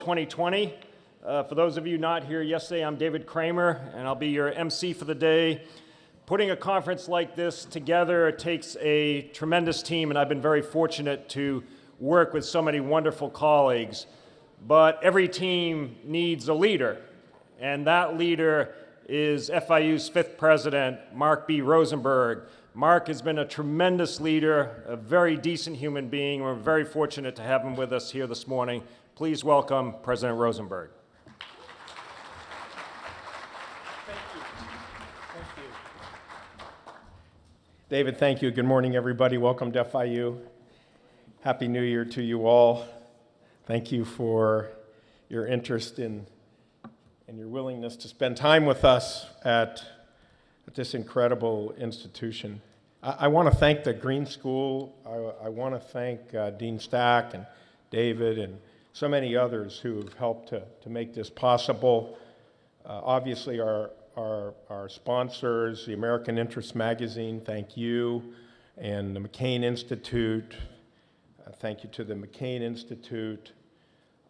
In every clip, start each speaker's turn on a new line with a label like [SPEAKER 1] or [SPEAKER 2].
[SPEAKER 1] 2020. For those of you not here yesterday, I'm David Kramer, and I'll be your MC for the day. Putting a conference like this together takes a tremendous team, and I've been very fortunate to work with so many wonderful colleagues. But every team needs a leader, and that leader is FIU's fifth president, Mark B. Rosenberg. Mark has been a tremendous leader, a very decent human being. We're very fortunate to have him with us here this morning. Please welcome President Rosenberg.
[SPEAKER 2] Thank you. David, thank you. Good morning, everybody. Welcome to FIU. Happy New Year to you all. Thank you for your interest in and your willingness to spend time with us at this incredible institution. I want to thank the Green School. I want to thank Dean Stack and David and so many others who have helped to make this possible. Obviously, our sponsors, the American Interest Magazine, thank you, and the McCain Institute. Thank you to the McCain Institute.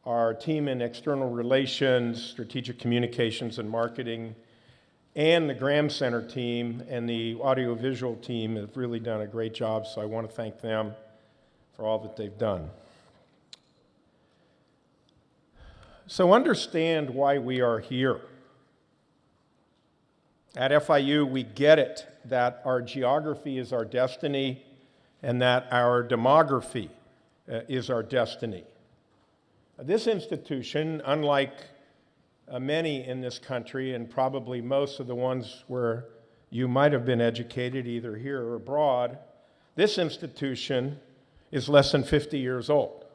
[SPEAKER 2] Our team in external relations, strategic communications and marketing, and the Graham Center team and the audiovisual team have really done a great job, so I want to thank them for all that they've done. So understand why we are here. At FIU, we get it that our geography is our destiny and that our demography is our destiny. This institution, unlike many in this country, and probably most of the ones where you might have been educated either here or abroad, this institution is less than 50 years old.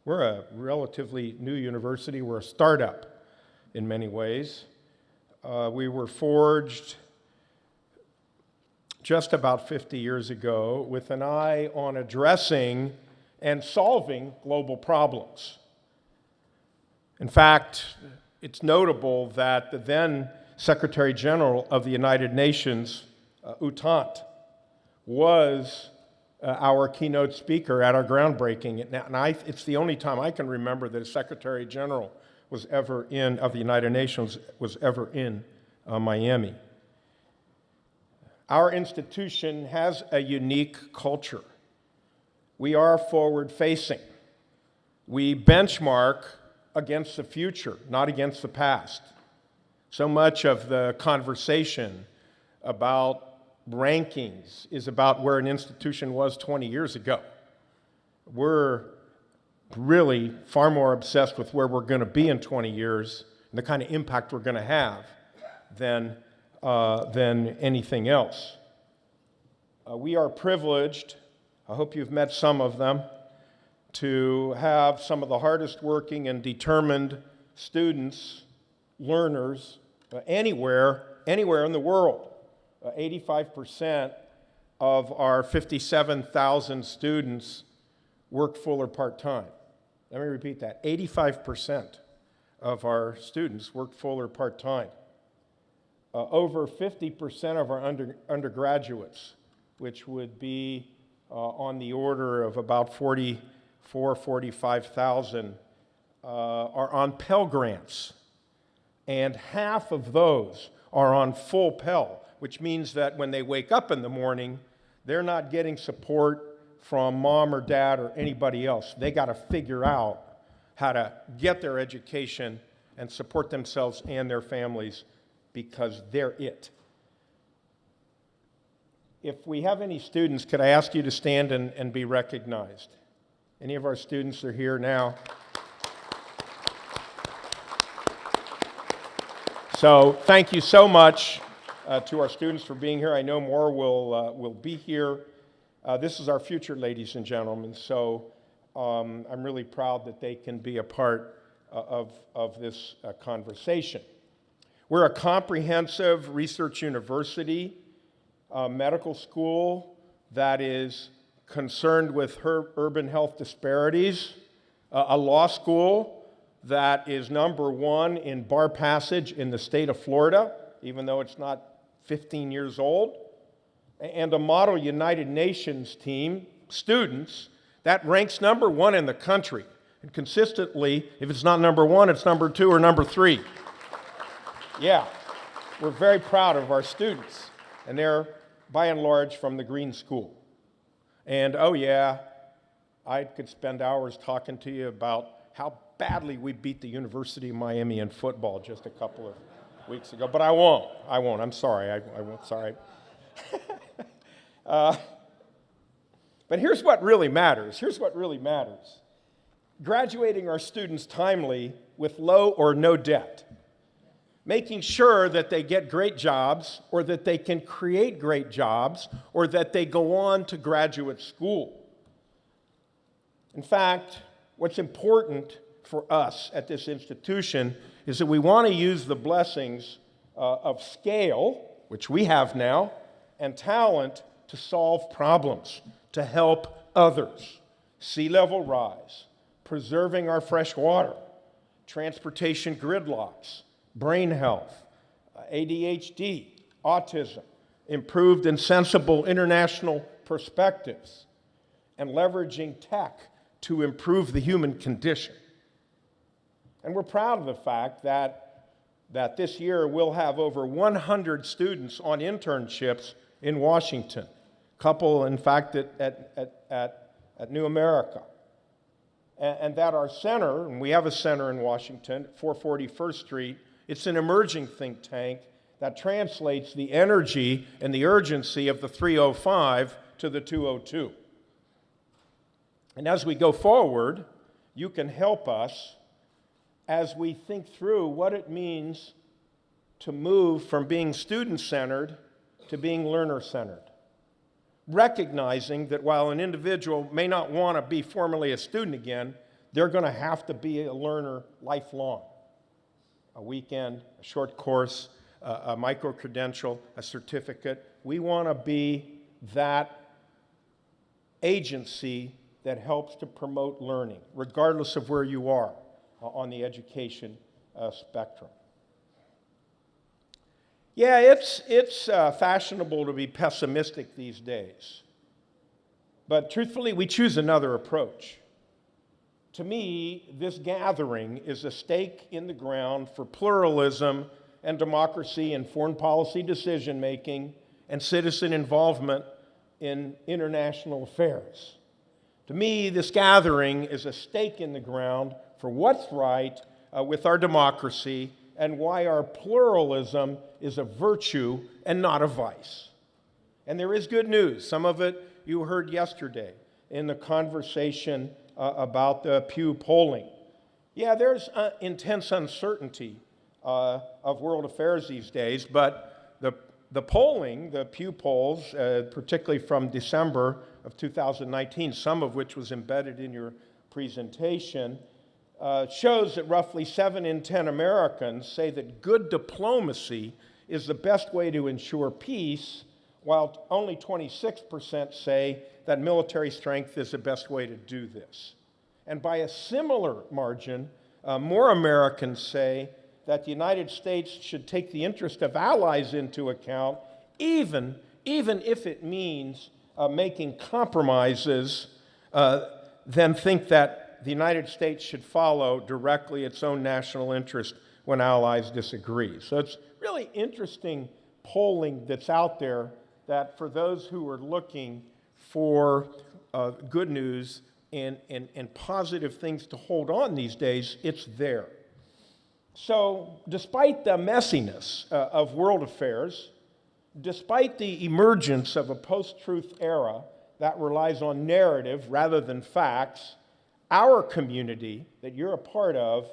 [SPEAKER 2] We're a relatively new university. We're a startup in many ways. We were forged just about 50 years ago with an eye on addressing and solving global problems. In fact, it's notable that the then Secretary General of the United Nations, U Thant, was our keynote speaker at our groundbreaking. And it's the only time I can remember that a Secretary General was ever of the United Nations was ever in Miami. Our institution has a unique culture. We are forward-facing. We benchmark against the future, not against the past. So much of the conversation about rankings is about where an institution was 20 years ago. We're really far more obsessed with where we're going to be in 20 years and the kind of impact we're going to have than anything else. We are privileged, I hope you've met some of them, to have some of the hardest working and determined students, learners, anywhere in the world. 85% of our 57,000 students work full or part-time. Let me repeat that. 85% of our students work full or part-time. Over 50% of our undergraduates, which would be on the order of about 45,000, are on Pell Grants. And half of those are on full Pell, which means that when they wake up in the morning, they're not getting support from mom or dad or anybody else. They got to figure out how to get their education and support themselves and their families because they're it. If we have any students, could I ask you to stand and be recognized? Any of our students are here now? So thank you so much to our students for being here. I know more will be here. This is our future, ladies and gentlemen, so I'm really proud that they can be a part of this conversation. We're a comprehensive research university, medical school that is concerned with urban health disparities, a law school that is #1 in bar passage in the state of Florida, even though it's not 15 years old, and a model United Nations team, students, that ranks #1 in the country And consistently, if it's not number one, it's number two or number three. Yeah, we're very proud of our students, and they're by and large from the Green School. And oh yeah, I could spend hours talking to you about how badly we beat the University of Miami in football just a couple of weeks ago, but I won't. I'm sorry. I won't. Sorry. But here's what really matters. Graduating our students timely with low or no debt. Making sure that they get great jobs, or that they can create great jobs, or that they go on to graduate school. In fact, what's important for us at this institution is that we want to use the blessings of scale, which we have now, and talent to solve problems, to help others. Sea level rise, preserving our fresh water, transportation gridlocks, brain health, ADHD, autism, improved and sensible international perspectives, and leveraging tech to improve the human condition. And we're proud of the fact that this year we'll have over 100 students on internships in Washington. A couple, in fact, at New America. And that our center, and we have a center in Washington, 440 First Street, it's an emerging think tank that translates the energy and the urgency of the 305 to the 202. And as we go forward, you can help us as we think through what it means to move from being student-centered to being learner-centered. Recognizing that while an individual may not want to be formally a student again, they're going to have to be a learner lifelong. A weekend, a short course, a micro-credential, a certificate. We want to be that agency that helps to promote learning, regardless of where you are on the education spectrum. Yeah, it's fashionable to be pessimistic these days. But truthfully, we choose another approach. To me, this gathering is a stake in the ground for pluralism and democracy and foreign policy decision-making and citizen involvement in international affairs. To me, this gathering is a stake in the ground for what's right with our democracy and why our pluralism is a virtue and not a vice. And there is good news. Some of it you heard yesterday in the conversation about the Pew polling. Yeah, there's intense uncertainty of world affairs these days, but the polling, the Pew polls, particularly from December of 2019, some of which was embedded in your presentation, shows that roughly 7 in 10 Americans say that good diplomacy is the best way to ensure peace, while only 26% say that military strength is the best way to do this. And by a similar margin, more Americans say that the United States should take the interest of allies into account, even if it means making compromises, than think that the United States should follow directly its own national interest when allies disagree. So it's really interesting polling that's out there that for those who are looking for good news and positive things to hold on these days, it's there. So despite the messiness of world affairs, despite the emergence of a post-truth era that relies on narrative rather than facts, our community that you're a part of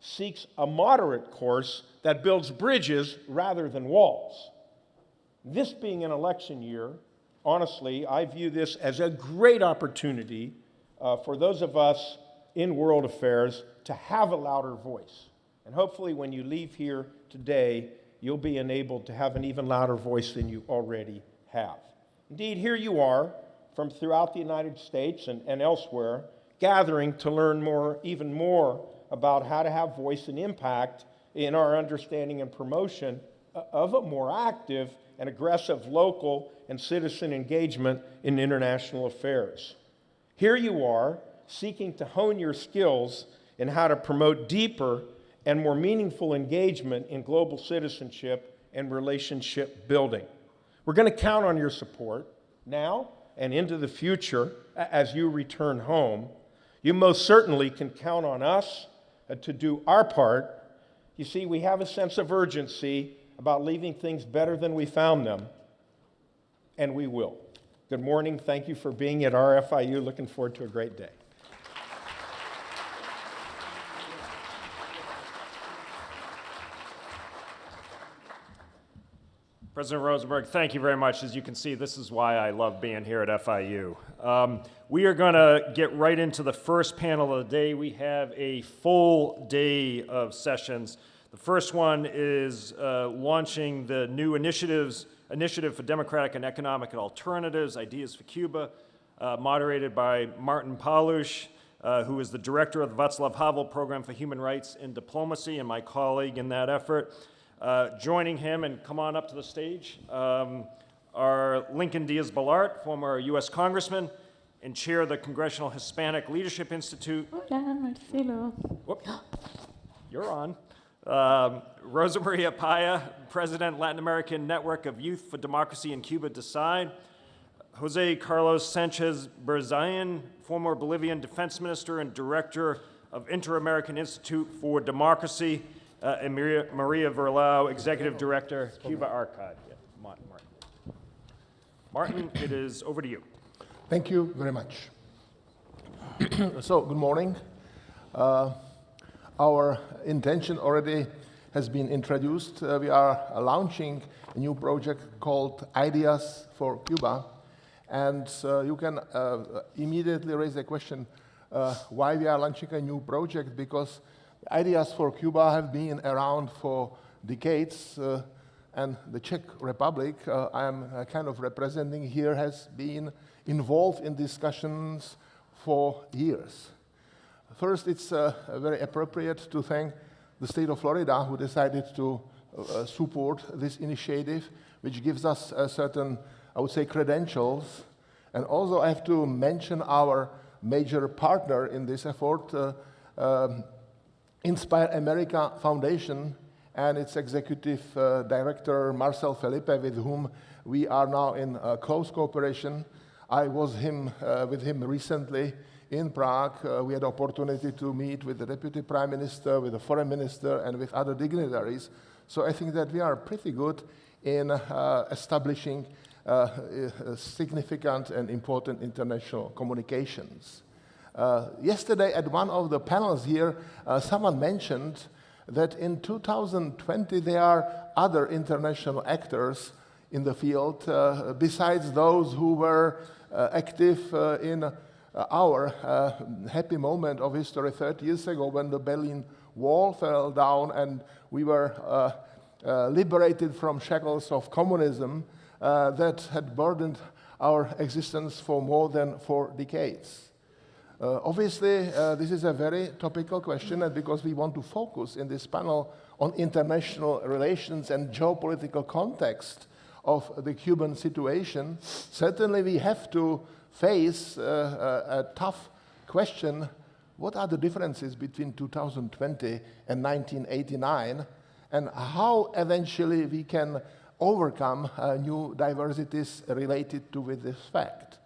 [SPEAKER 2] seeks a moderate course that builds bridges rather than walls. This being an election year, honestly, I view this as a great opportunity for those of us in world affairs to have a louder voice. And hopefully when you leave here today, you'll be enabled to have an even louder voice than you already have. Indeed, here you are from throughout the United States and elsewhere, gathering to learn even more about how to have voice and impact in our understanding and promotion of a more active and aggressive local and citizen engagement in international affairs. Here you are, seeking to hone your skills in how to promote deeper and more meaningful engagement in global citizenship and relationship building. We're going to count on your support now and into the future as you return home. You most certainly can count on us to do our part. You see, we have a sense of urgency about leaving things better than we found them, and we will. Good morning. Thank you for being at RFIU. Looking forward to a great day.
[SPEAKER 1] President Rosenberg, thank you very much. As you can see, this is why I love being here at FIU. We are going to get right into the first panel of the day. We have a full day of sessions. The first one is launching the new Initiative for Democratic and Economic Alternatives, Ideas for Cuba, moderated by Martin Palous, who is the director of the Vaclav Havel Program for Human Rights and Diplomacy and my colleague in that effort. Joining him, and come on up to the stage, are Lincoln DiazBalart, former U.S. Congressman and chair of the Congressional Hispanic Leadership Institute.
[SPEAKER 3] Hola, Marcelo.
[SPEAKER 1] Whoop. You're on. Rosa Paya, President, Latin American Network of Youth for Democracy in Cuba, Decide. José Carlos Sánchez Berzain, former Bolivian Defense Minister and Director of InterAmerican Institute for Democracy. And Maria Verlau, Executive Director, Cuba Archive. Yeah, Martin, it is over to you.
[SPEAKER 4] Thank you very much. So, good morning. Our intention already has been introduced. We are launching a new project called Ideas for Cuba. And you can immediately raise the question why we are launching a new project, because Ideas for Cuba have been around for decades, and the Czech Republic I am kind of representing here has been involved in discussions for years. First, it's very appropriate to thank the state of Florida, who decided to support this initiative, which gives us a certain, I would say, credentials. And also I have to mention our major partner in this effort, Inspire America Foundation, and its executive director, Marcel Felipe, with whom we are now in close cooperation. I was with him recently in Prague. We had the opportunity to meet with the Deputy Prime Minister, with the Foreign Minister, and with other dignitaries. So I think that we are pretty good in establishing significant and important international communications. Yesterday at one of the panels here, someone mentioned that in 2020 there are other international actors in the field besides those who were active in our happy moment of history 30 years ago when the Berlin Wall fell down and we were liberated from shackles of communism that had burdened our existence for more than 4 decades. Obviously, this is a very topical question, and because we want to focus in this panel on international relations and geopolitical context of the Cuban situation, certainly we have to face a tough question: what are the differences between 2020 and 1989, and how eventually we can overcome new diversities related to with this fact?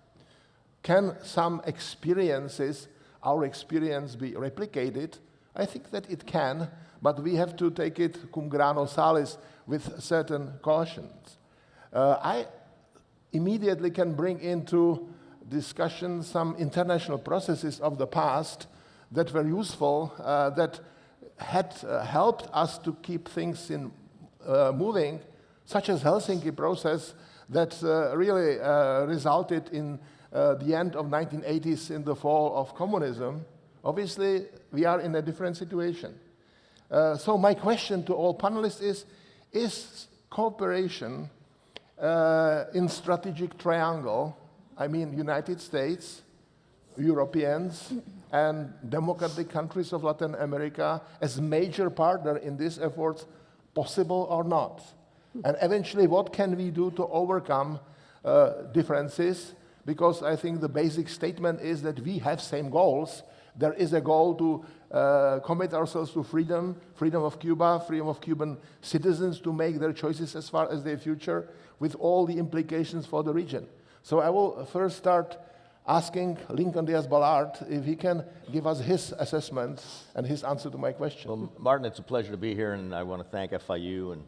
[SPEAKER 4] Can some experiences, our experience, be replicated? I think that it can, but we have to take it cum grano salis with certain cautions. I immediately can bring into discussion some international processes of the past that were useful, that had helped us to keep things moving, such as Helsinki process that really resulted in the end of 1980s in the fall of communism. Obviously, we are in a different situation. So my question to all panelists is cooperation in strategic triangle, I mean United States, Europeans, and democratic countries of Latin America as major partner in this effort, possible or not? And eventually, what can we do to overcome differences? because I think the basic statement is that we have same goals. There is a goal to commit ourselves to freedom, freedom of Cuba, freedom of Cuban citizens to make their choices as far as their future, with all the implications for the region. So I will first start asking Lincoln DiazBalart if he can give us his assessment and his answer to my question.
[SPEAKER 3] Well, Martin, it's a pleasure to be here, and I want to thank FIU and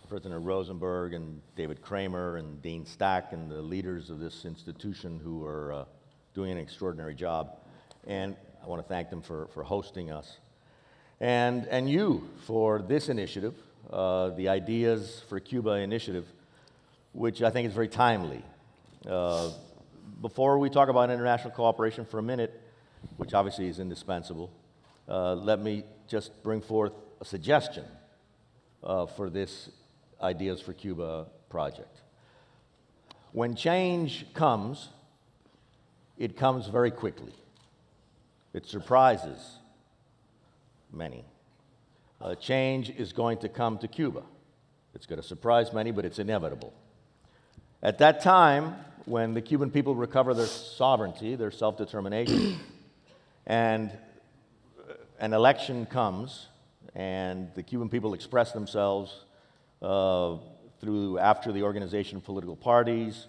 [SPEAKER 3] President Rosenberg and David Kramer and Dean Stack and the leaders of this institution who are doing an extraordinary job. And I want to thank them for hosting us. And you for this initiative, the Ideas for Cuba initiative, which I think is very timely. Before we talk about international cooperation for a minute, which obviously is indispensable, let me just bring forth a suggestion for this Ideas for Cuba project. When change comes, it comes very quickly. It surprises many. Change is going to come to Cuba. It's going to surprise many, but it's inevitable. At that time, when the Cuban people recover their sovereignty, their self-determination, and an election comes, and the Cuban people express themselves after the organization of political parties,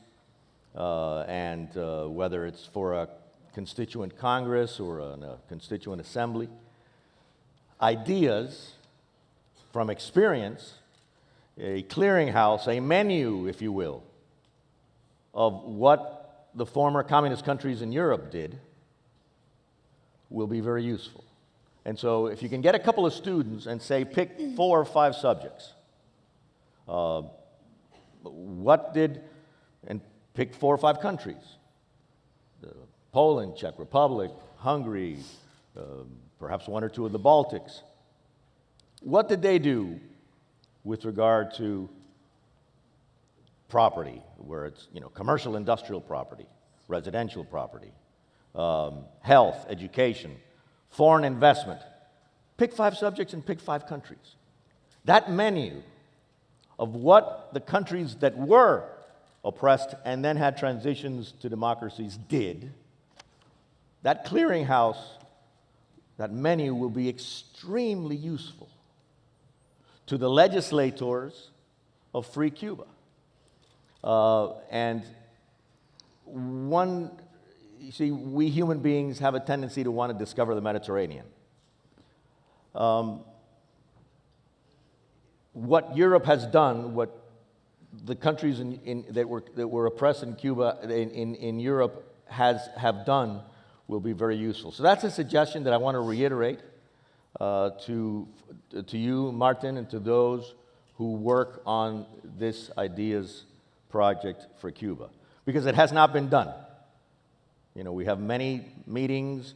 [SPEAKER 3] and whether it's for a constituent Congress or a constituent assembly, ideas from experience, a clearinghouse, a menu, if you will, of what the former communist countries in Europe did will be very useful. And so if you can get a couple of students and say, pick 4 or 5 subjects, and pick 4 or 5 countries, Poland, Czech Republic, Hungary, perhaps 1 or 2 of the Baltics. What did they do with regard to property, where it's commercial industrial property, residential property, health, education, foreign investment? Pick 5 subjects and pick 5 countries. That menu of what the countries that were oppressed and then had transitions to democracies did, that clearinghouse, that menu will be extremely useful to the legislators of free Cuba. And you see, we human beings have a tendency to want to discover the Mediterranean. What Europe has done, what the countries that were oppressed in Cuba, in Europe, have done, will be very useful. So that's a suggestion that I want to reiterate to you, Martin, and to those who work on this Ideas project for Cuba, because it has not been done. We have many meetings,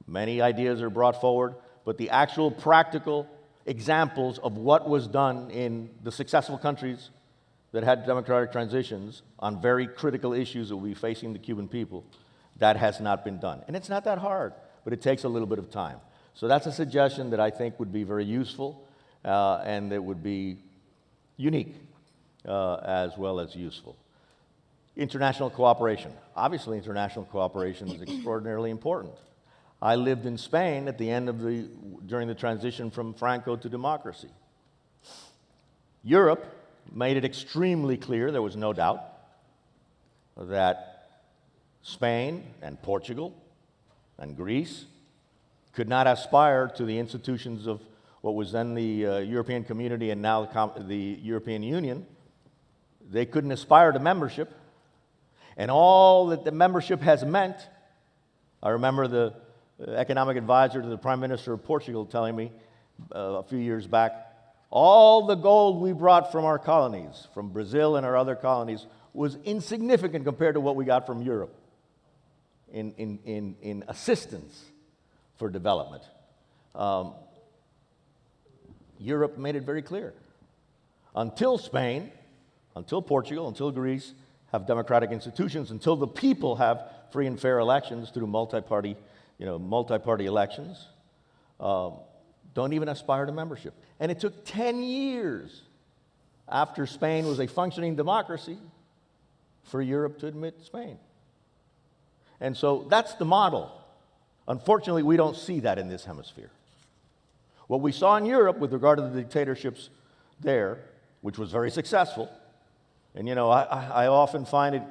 [SPEAKER 3] many ideas are brought forward, but the actual practical examples of what was done in the successful countries that had democratic transitions on very critical issues that will be facing the Cuban people, that has not been done. And it's not that hard, but it takes a little bit of time. So that's a suggestion that I think would be very useful and that would be unique as well as useful. International cooperation. Obviously, international cooperation is extraordinarily important. I lived in Spain at the end of during the transition from Franco to democracy. Europe made it extremely clear, there was no doubt, that Spain and Portugal and Greece could not aspire to the institutions of what was then the European Community and now the European Union. They couldn't aspire to membership. And all that the membership has meant, I remember the economic advisor to the Prime Minister of Portugal telling me a few years back, all the gold we brought from our colonies, from Brazil and our other colonies, was insignificant compared to what we got from Europe in assistance for development. Europe made it very clear. Until Spain, until Portugal, until Greece have democratic institutions, until the people have free and fair elections through multi-party elections, don't even aspire to membership. And it took 10 years after Spain was a functioning democracy for Europe to admit Spain. And so that's the model. Unfortunately, we don't see that in this hemisphere. What we saw in Europe with regard to the dictatorships there, which was very successful, and I often find it,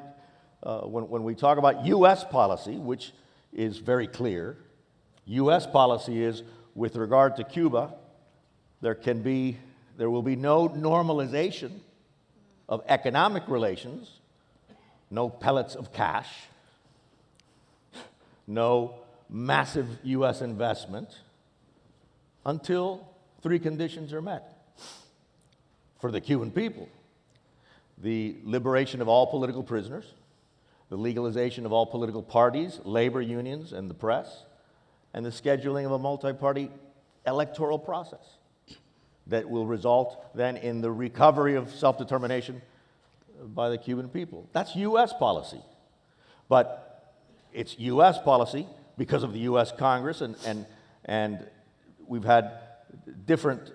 [SPEAKER 3] when we talk about U.S. policy, which is very clear, U.S. policy is, with regard to Cuba, there will be no normalization of economic relations, no pellets of cash, no massive U.S. investment, until three conditions are met. For the Cuban people, the liberation of all political prisoners, the legalization of all political parties, labor unions, and the press, and the scheduling of a multi-party electoral process that will result then in the recovery of self-determination by the Cuban people. That's U.S. policy. But it's U.S. policy because of the U.S. Congress, and we've had different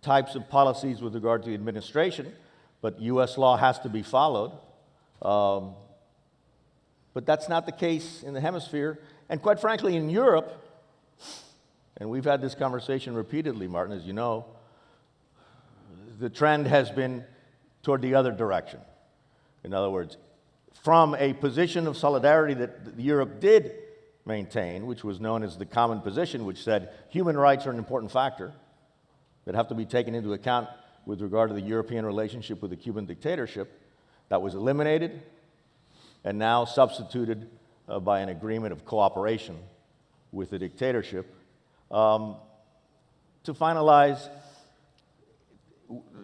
[SPEAKER 3] types of policies with regard to the administration, but U.S. law has to be followed. But that's not the case in the hemisphere. And quite frankly, in Europe, and we've had this conversation repeatedly, Martin, as you know, the trend has been toward the other direction. In other words, from a position of solidarity that Europe did maintain, which was known as the common position, which said human rights are an important factor that have to be taken into account with regard to the European relationship with the Cuban dictatorship, that was eliminated and now substituted by an agreement of cooperation with the dictatorship to finalize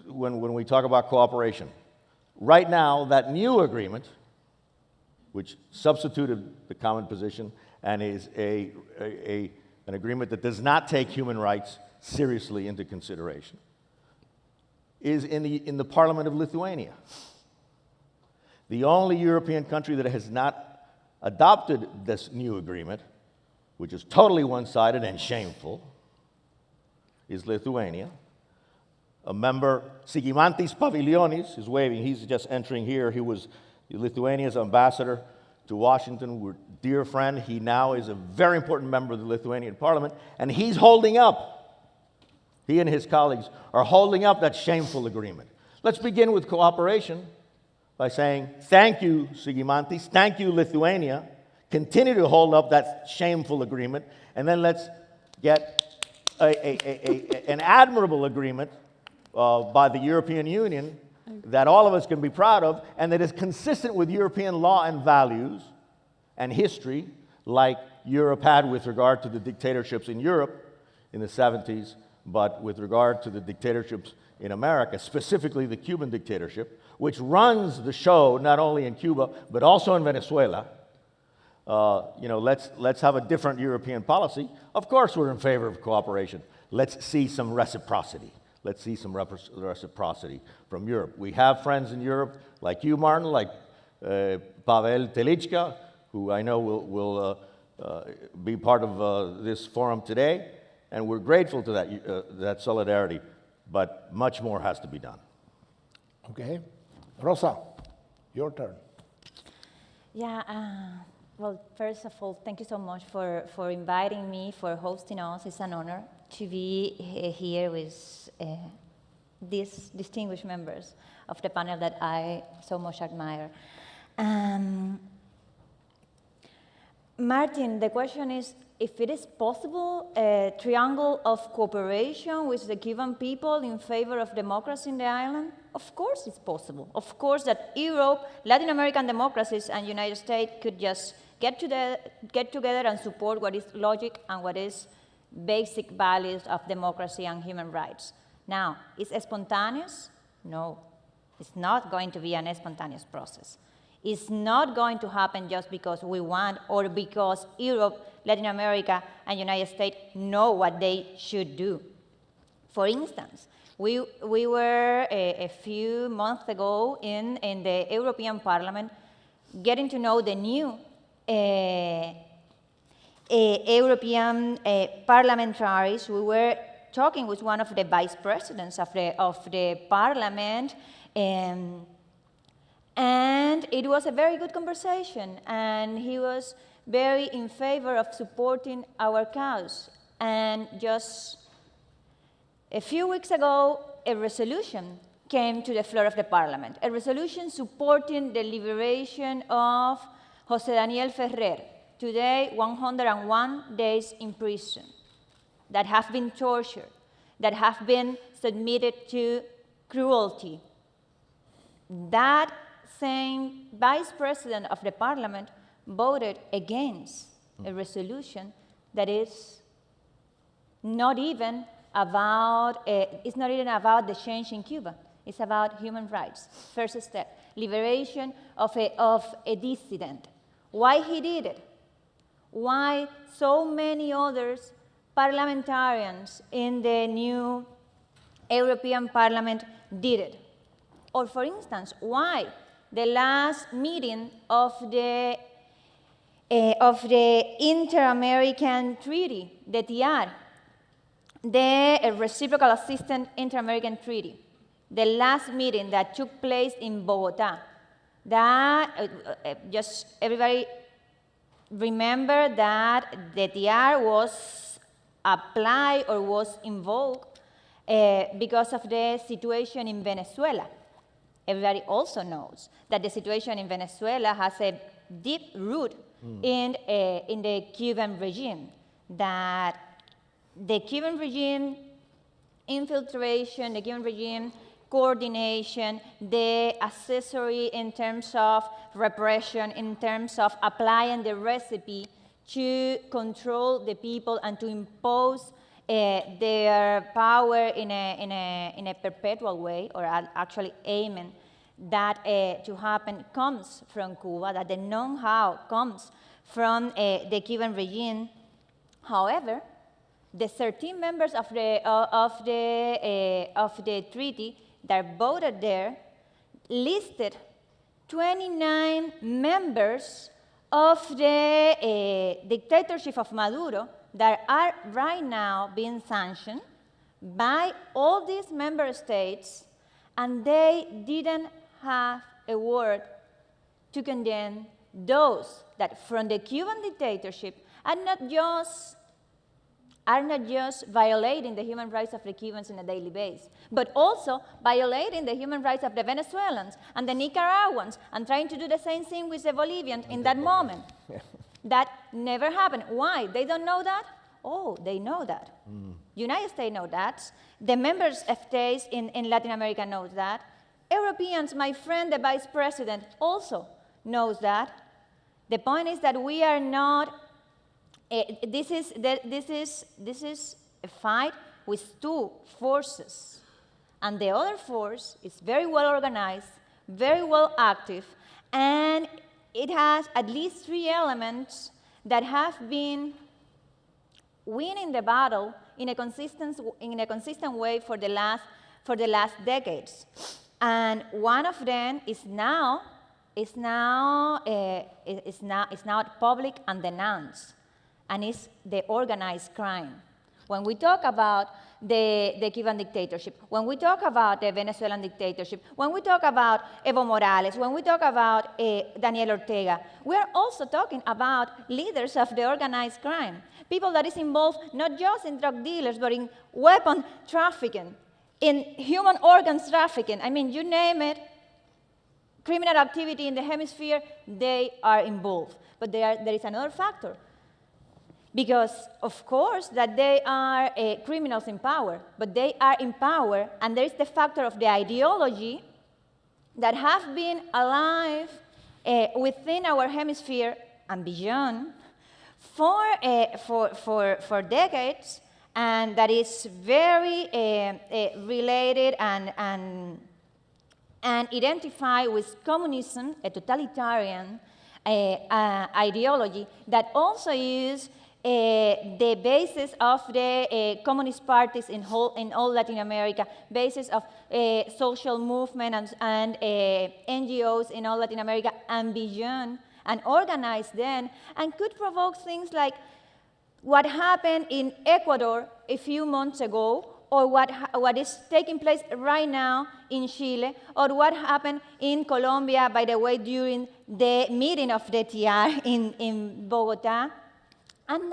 [SPEAKER 3] when we talk about cooperation. Right now, that new agreement, which substituted the common position and is an agreement that does not take human rights seriously into consideration, is in the Parliament of Lithuania. The only European country that has not adopted this new agreement, which is totally one-sided and shameful, is Lithuania. A member, Sigimantis Pavilionis, is waving. He's just entering here. He was Lithuania's ambassador to Washington. We're a dear friend. He now is a very important member of the Lithuanian parliament, and he's holding up, he and his colleagues are holding up that shameful agreement. Let's begin with cooperation by saying, thank you, Sigimantis, thank you, Lithuania. Continue to hold up that shameful agreement, and then let's get an admirable agreement by the European Union that all of us can be proud of, and that is consistent with European law and values and history, like Europe had with regard to the dictatorships in Europe in the 70s, but with regard to the dictatorships in America, specifically the Cuban dictatorship, which runs the show not only in Cuba, but also in Venezuela. Let's have a different European policy. Of course, we're in favor of cooperation. Let's see some reciprocity. Let's see some reciprocity from Europe. We have friends in Europe, like you, Martin, like Pavel Telichka, who I know will be part of this forum today, and we're grateful to that solidarity, but much more has to be done.
[SPEAKER 4] Okay. Rosa, your turn.
[SPEAKER 5] Yeah, well, first of all, thank you so much for inviting me, for hosting us. It's an honor to be here with these distinguished members of the panel that I so much admire. Martin, the question is, if it is possible, a triangle of cooperation with the Cuban people in favor of democracy in the island? Of course it's possible. Of course that Europe, Latin American democracies, and United States could just get together and support what is logic and what is basic values of democracy and human rights. Now, is it spontaneous? No, it's not going to be an spontaneous process. It's not going to happen just because we want or because Europe, Latin America, and United States know what they should do. For instance, we were a few months ago in the European Parliament getting to know the new European parliamentaries. We were talking with one of the vice presidents of the parliament, and it was a very good conversation. And he was very in favor of supporting our cause. And just a few weeks ago, a resolution came to the floor of the parliament, a resolution supporting the liberation of José Daniel Ferrer, today 101 days in prison, that have been tortured, that have been submitted to cruelty. That same vice president of the parliament voted against a resolution that is not even about, it's not even about the change in Cuba. It's about human rights. First step, liberation of a dissident. Why he did it? Why so many others parliamentarians in the new European Parliament did it? Or for instance, why the last meeting of the Inter-American Treaty, the TR, the Reciprocal Assistance Inter-American Treaty, the last meeting that took place in Bogota, that just everybody remember that the TR was applied or was invoked because of the situation in Venezuela. Everybody also knows that the situation in Venezuela has a deep root in the Cuban regime, that the Cuban regime infiltration, the Cuban regime coordination, the accessory in terms of repression, in terms of applying the recipe to control the people and to impose their power in a perpetual way, or actually aiming that to happen, comes from Cuba, that the know-how comes from the Cuban regime. However, the 13 members of the treaty that voted there listed 29 members of the dictatorship of Maduro that are right now being sanctioned by all these member states, and they didn't have a word to condemn those that from the Cuban dictatorship are not just violating the human rights of the Cubans on a daily basis, but also violating the human rights of the Venezuelans and the Nicaraguans, and trying to do the same thing with the Bolivians in that moment. That never happened. Why? They don't know that? Oh, they know that. United States know that. The members of states in Latin America knows that. Europeans, my friend, the vice president, also knows that. The point is that we are not. This is a fight with two forces, and the other force is very well organized, very well active, and it has at least 3 elements that have been winning the battle in a consistent way for the last decades. And one of them is now public and denounced, and it's the organized crime. When we talk about the Cuban dictatorship, when we talk about the Venezuelan dictatorship, when we talk about Evo Morales, when we talk about Daniel Ortega, we are also talking about leaders of the organized crime, people that is involved not just in drug dealers, but in weapon trafficking, in human organs trafficking. I mean, you name it, criminal activity in the hemisphere, they are involved. But there is another factor. Because, of course, that they are criminals in power, but they are in power, and there is the factor of the ideology that have been alive within our hemisphere and beyond for decades, and that is very related and identified with communism, a totalitarian ideology that also is the basis of the communist parties in all Latin America, basis of social movement and NGOs in all Latin America and beyond, and organized then, and could provoke things like what happened in Ecuador a few months ago, or what is taking place right now in Chile, or what happened in Colombia, by the way, during the meeting of the TR in Bogota. I'm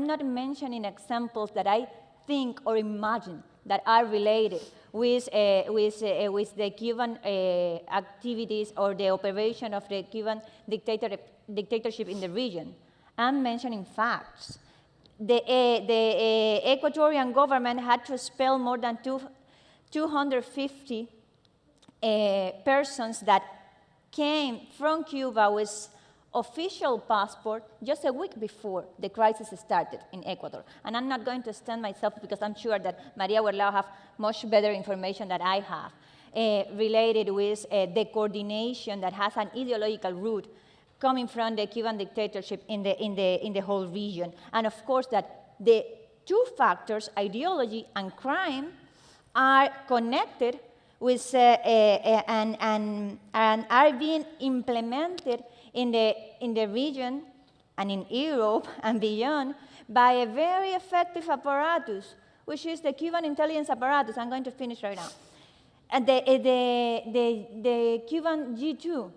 [SPEAKER 5] not mentioning examples that I think or imagine that are related with the Cuban activities or the operation of the Cuban dictatorship in the region. I'm mentioning facts. The Ecuadorian government had to expel more than 250 persons that came from Cuba with official passport just a week before the crisis started in Ecuador. And I'm not going to extend myself because I'm sure that Maria will have much better information than I have related with the coordination that has an ideological root coming from the Cuban dictatorship in the whole region. And of course that the two factors, ideology and crime, are connected with and are being implemented in the region and in Europe and beyond by a very effective apparatus, which is the Cuban intelligence apparatus. I'm going to finish right now. And the Cuban G2,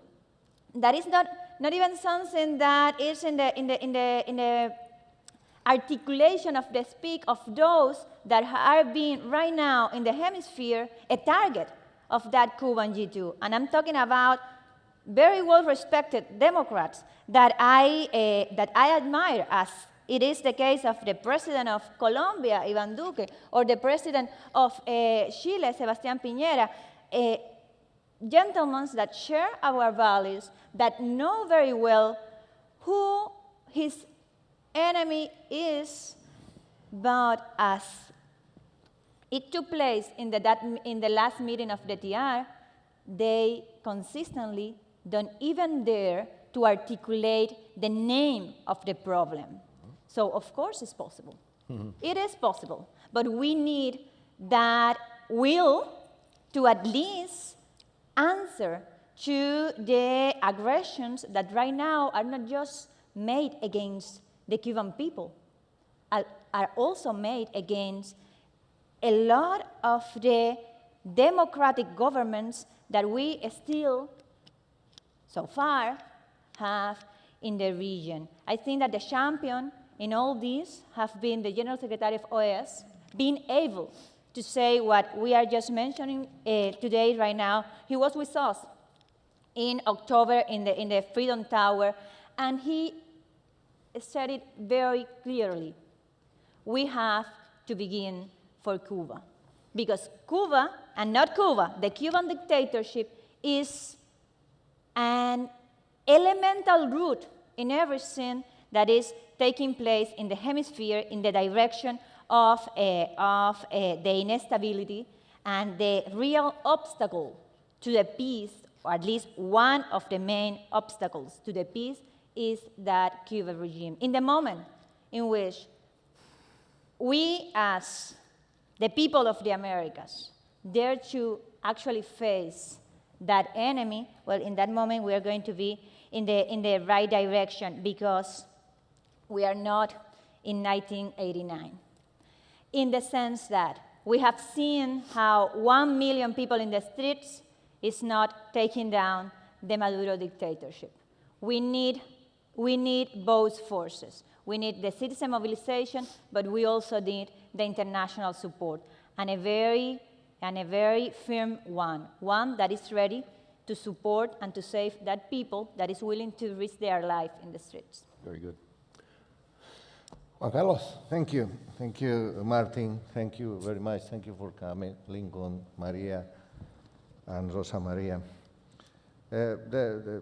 [SPEAKER 5] that is not even something that is in the articulation of the speak of those that are being right now in the hemisphere a target of that Cuban G2. And I'm talking about very well-respected Democrats that I admire, as it is the case of the president of Colombia, Iván Duque, or the president of Chile, Sebastián Piñera, gentlemen that share our values, that know very well who his enemy is, but as it took place in the last meeting of the TR, they consistently don't even dare to articulate the name of the problem. So of course it's possible. Mm-hmm. It is possible, but we need that will to at least answer to the aggressions that right now are not just made against the Cuban people, are also made against a lot of the democratic governments that we still, so far, have in the region. I think that the champion in all this have been the General Secretary of OAS, being able to say what we are just mentioning today, right now. He was with us in October in the Freedom Tower, and he said it very clearly. We have to begin for Cuba, because Cuba, and not Cuba, the Cuban dictatorship is an elemental root in everything that is taking place in the hemisphere in the direction of the instability, and the real obstacle to the peace, or at least one of the main obstacles to the peace, is that Cuban regime. In the moment in which we, as the people of the Americas, dare to actually face that enemy, well, in that moment we are going to be in the right direction, because we are not in 1989. In the sense that we have seen how 1 million people in the streets is not taking down the Maduro dictatorship. We need both forces. We need the citizen mobilization, but we also need the international support, and a very firm one that is ready to support and to save that people that is willing to risk their life in the streets.
[SPEAKER 3] Very good.
[SPEAKER 4] Juan Carlos.
[SPEAKER 6] Thank you, Martin. Thank you very much. Thank you for coming, Lincoln, Maria, and Rosa Maria. The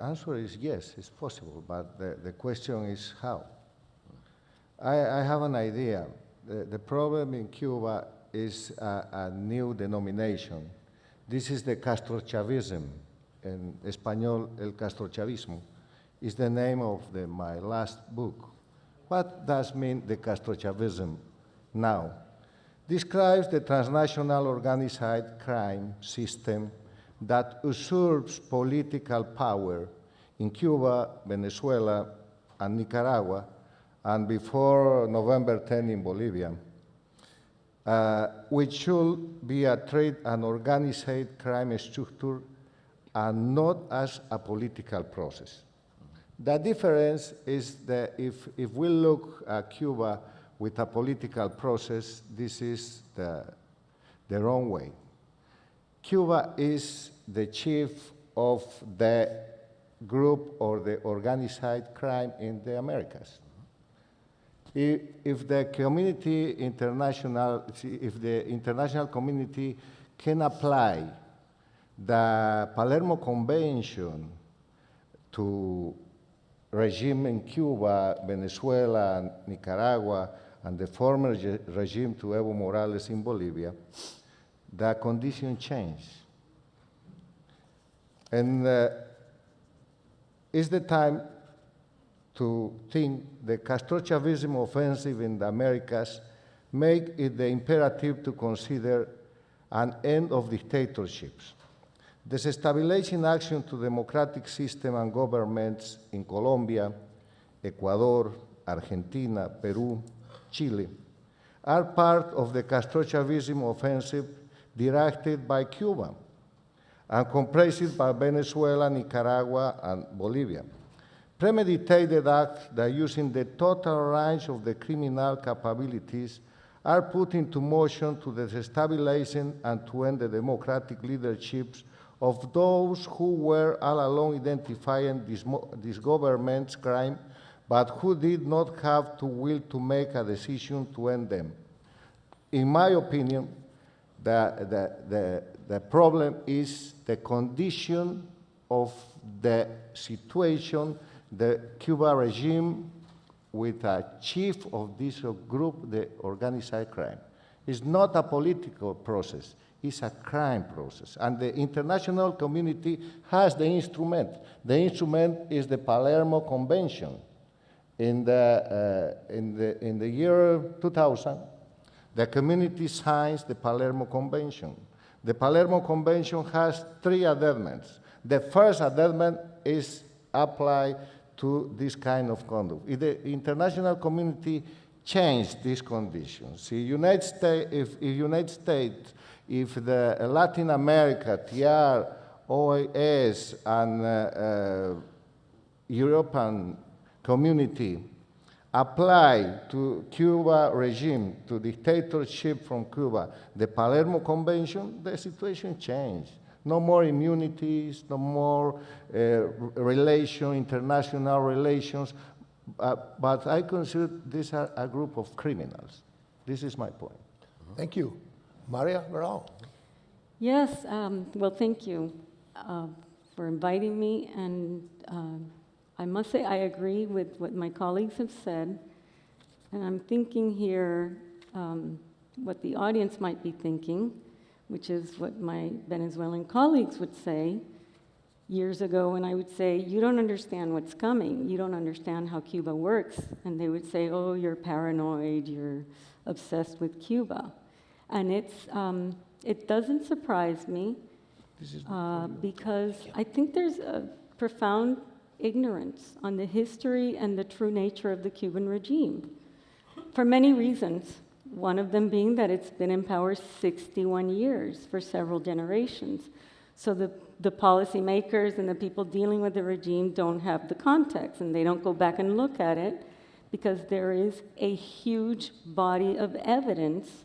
[SPEAKER 6] answer is yes, it's possible, but the question is how. I have an idea. The problem in Cuba is a new denomination. This is the Castrochavism. In Espanol, el Castrochavismo is the name of my last book. What does mean the Castrochavism now? Describes the transnational organized crime system that usurps political power in Cuba, Venezuela, and Nicaragua, and before November 10 in Bolivia, which should be a trade and organized crime structure and not as a political process. The difference is that if we look at Cuba with a political process, this is the wrong way. Cuba is the chief of the group or the organized crime in the Americas. If the international community can apply the Palermo Convention to regime in Cuba, Venezuela, Nicaragua, and the former regime to Evo Morales in Bolivia, the condition changed. And it's the time to think the Castro-Chavism offensive in the Americas make it the imperative to consider an end of dictatorships. Desestabilizing action to democratic system and governments in Colombia, Ecuador, Argentina, Peru, Chile are part of the Castro-Chavism offensive directed by Cuba and comprised by Venezuela, Nicaragua, and Bolivia. Premeditated acts that using the total range of the criminal capabilities are put into motion to destabilize and to end the democratic leaderships of those who were all along identifying this government's crime, but who did not have the will to make a decision to end them. In my opinion, the problem is the condition of the situation, the Cuba regime with a chief of this group, the organized crime. It's not a political process, it's a crime process. And the international community has the instrument. The instrument is the Palermo Convention. In the year 2000, the community signs the Palermo Convention. The Palermo Convention has 3 amendments. The first amendment is applied to this kind of conduct. If the international community changed these conditions, if the Latin America, TR, OAS, and European community apply to Cuba regime, to dictatorship from Cuba, the Palermo Convention, the situation changed. No more immunities, no more international relations, but I consider these are a group of criminals. This is my point.
[SPEAKER 4] Thank you. Maria Verao.
[SPEAKER 7] Yes, well, thank you for inviting me, and I must say I agree with what my colleagues have said, and I'm thinking here what the audience might be thinking, which is what my Venezuelan colleagues would say years ago when I would say, you don't understand what's coming, you don't understand how Cuba works, and they would say, oh, you're paranoid, you're obsessed with Cuba. And it doesn't surprise me because I think there's a profound ignorance on the history and the true nature of the Cuban regime for many reasons. One of them being that it's been in power 61 years for several generations. So the policymakers and the people dealing with the regime don't have the context, and they don't go back and look at it because there is a huge body of evidence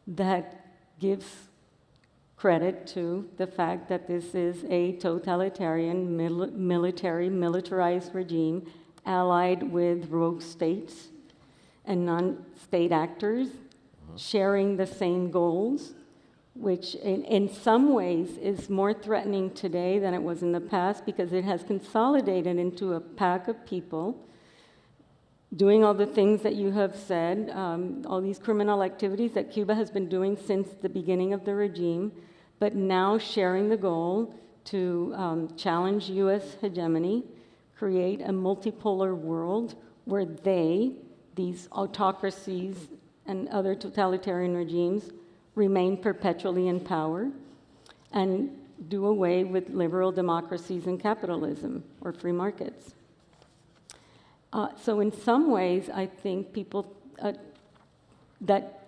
[SPEAKER 7] that gives credit to the fact that this is a totalitarian, militarized regime allied with rogue states and non-state actors sharing the same goals, which in some ways is more threatening today than it was in the past because it has consolidated into a pack of people doing all the things that you have said, all these criminal activities that Cuba has been doing since the beginning of the regime, but now sharing the goal to challenge U.S. hegemony, create a multipolar world where these autocracies and other totalitarian regimes, remain perpetually in power, and do away with liberal democracies and capitalism or free markets. So in some ways, I think that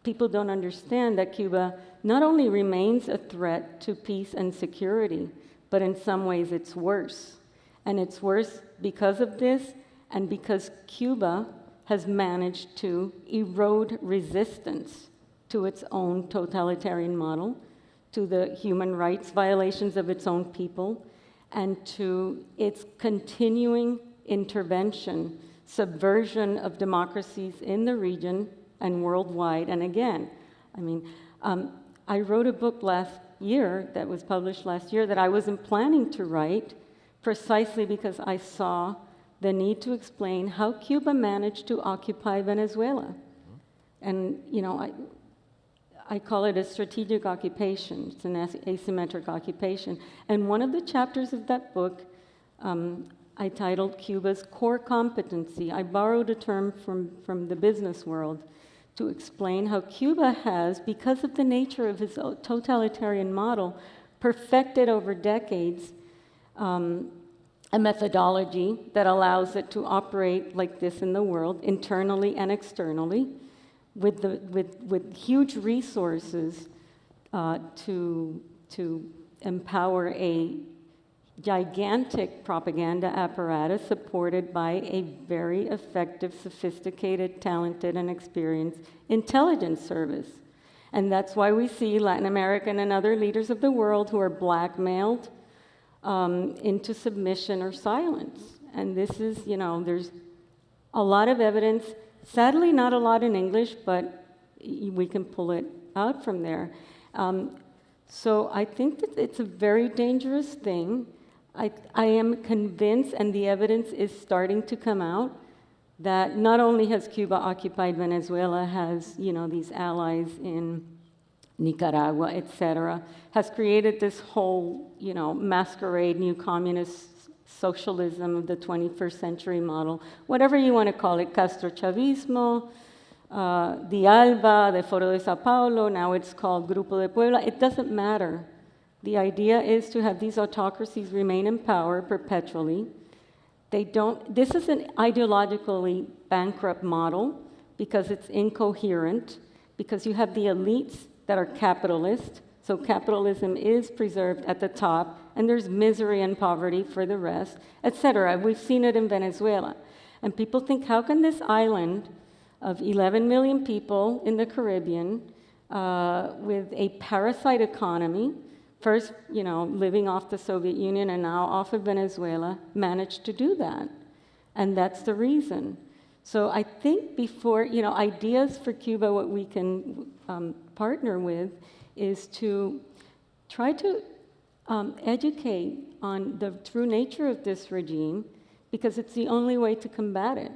[SPEAKER 7] people don't understand that Cuba not only remains a threat to peace and security, but in some ways it's worse. And it's worse because of this, and because Cuba has managed to erode resistance to its own totalitarian model, to the human rights violations of its own people, and to its continuing intervention, subversion of democracies in the region and worldwide. And again, I mean, I wrote a book last year that was published last year that I wasn't planning to write, precisely because I saw the need to explain how Cuba managed to occupy Venezuela. And, you know, I call it a strategic occupation. It's an asymmetric occupation. And one of the chapters of that book, I titled Cuba's Core Competency. I borrowed a term from the business world to explain how Cuba has, because of the nature of its totalitarian model, perfected over decades a methodology that allows it to operate like this in the world, internally and externally, with huge resources to empower a gigantic propaganda apparatus supported by a very effective, sophisticated, talented, and experienced intelligence service. And that's why we see Latin American and other leaders of the world who are blackmailed into submission or silence. And this is, you know, there's a lot of evidence, sadly not a lot in English, but we can pull it out from there. So I think that it's a very dangerous thing. I am convinced, and the evidence is starting to come out, that not only has Cuba occupied Venezuela, has, you know, these allies in Nicaragua, et cetera, has created this whole, you know, masquerade, new communist socialism of the 21st century model, whatever you want to call it, Castro-Chavismo, the ALBA, the Foro de Sao Paulo, now it's called Grupo de Puebla. It doesn't matter. The idea is to have these autocracies remain in power perpetually. This is an ideologically bankrupt model because it's incoherent, because you have the elites that are capitalist, so capitalism is preserved at the top, and there's misery and poverty for the rest, etc. We've seen it in Venezuela. And people think, how can this island of 11 million people in the Caribbean with a parasite economy, first, you know, living off the Soviet Union and now off of Venezuela, managed to do that? And that's the reason. So I think before, you know, ideas for Cuba, what we can partner with is to try to educate on the true nature of this regime, because it's the only way to combat it.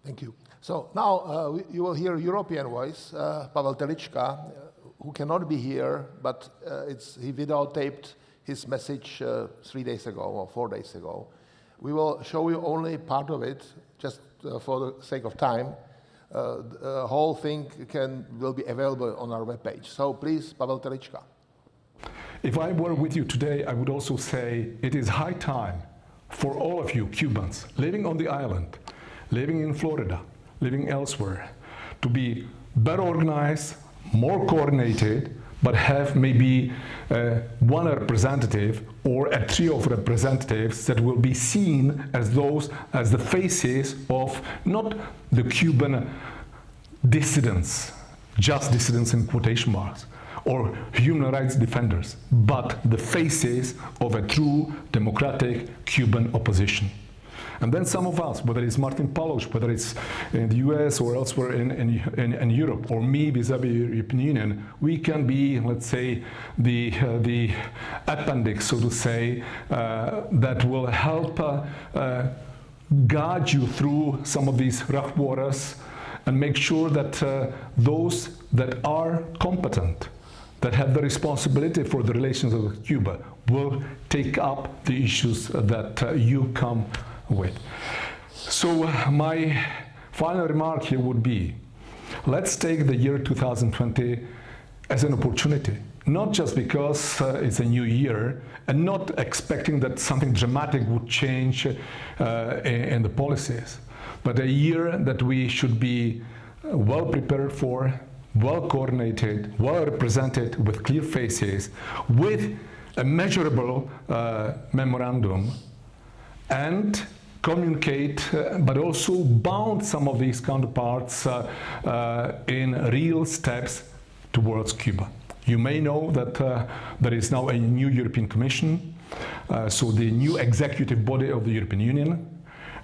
[SPEAKER 4] Thank you. So now you will hear European voice, Pavel Telička, who cannot be here, but he videotaped his message 3 days ago or 4 days ago. We will show you only part of it, just for the sake of time. The whole thing will be available on our webpage. So please, Pavel Telička.
[SPEAKER 8] If I were with you today, I would also say it is high time for all of you Cubans living on the island, living in Florida, living elsewhere, to be better organized, more coordinated, but have maybe one representative or a trio of representatives that will be seen as the faces of not the Cuban dissidents, just dissidents in quotation marks, or human rights defenders, but the faces of a true democratic Cuban opposition. And then some of us, whether it's Martin Palous, whether it's in the US or elsewhere in Europe, or me vis-a-vis the European Union, we can be, let's say, the appendix, so to say, that will help guide you through some of these rough waters and make sure that those that are competent, that have the responsibility for the relations of Cuba, will take up the issues that you come with. So my final remark here would be, let's take the year 2020 as an opportunity, not just because it's a new year and not expecting that something dramatic would change in the policies, but a year that we should be well prepared for, well coordinated, well represented, with clear faces, with a measurable memorandum, and communicate, but also bound some of these counterparts in real steps towards Cuba. You may know that there is now a new European Commission, so the new executive body of the European Union.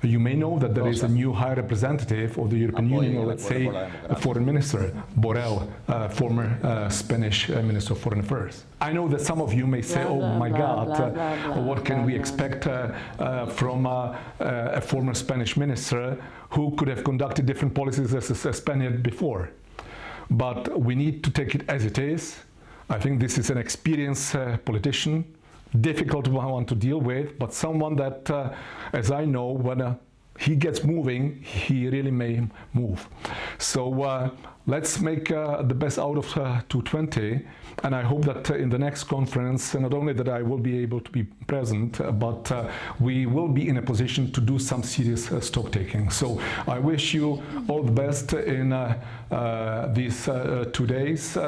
[SPEAKER 8] You may know that there is a new High Representative of the European Union, or let's say a Foreign Minister, Borrell, former Spanish Minister of Foreign Affairs. I know that some of you may say, oh my God, what can we expect from a former Spanish minister who could have conducted different policies as a Spaniard before? But we need to take it as it is. I think this is an experienced politician, difficult one to deal with, but someone that, as I know, when he gets moving, he really may move. So let's make the best out of 220, and I hope that in the next conference, not only that I will be able to be present, but we will be in a position to do some serious stock taking. So I wish you all the best in these 2 days.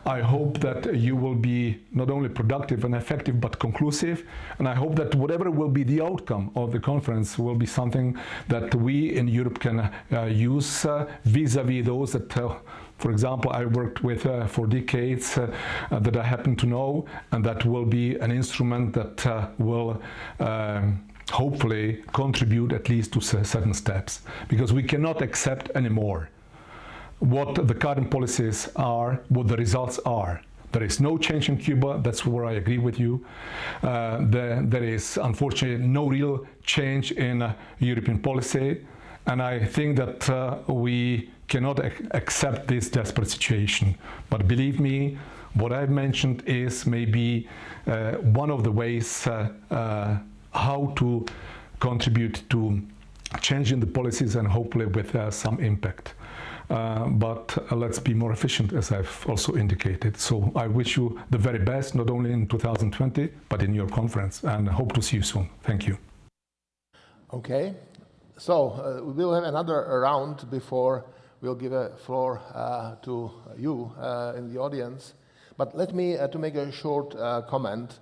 [SPEAKER 8] I hope that you will be not only productive and effective, but conclusive. And I hope that whatever will be the outcome of the conference will be something that we in Europe can use vis-a-vis those that, for example, I worked with for decades, that I happen to know, and that will be an instrument that will hopefully contribute at least to certain steps. Because we cannot accept anymore what the current policies are, what the results are. There is no change in Cuba, that's where I agree with you. There is unfortunately no real change in European policy, and I think that we cannot accept this desperate situation. But believe me, what I've mentioned is maybe one of the ways how to contribute to changing the policies, and hopefully with some impact. But let's be more efficient, as I've also indicated. So I wish you the very best, not only in 2020, but in your conference, and hope to see you soon. Thank you.
[SPEAKER 4] Okay, so we'll have another round before we'll give a floor to you in the audience. But let me, to make a short comment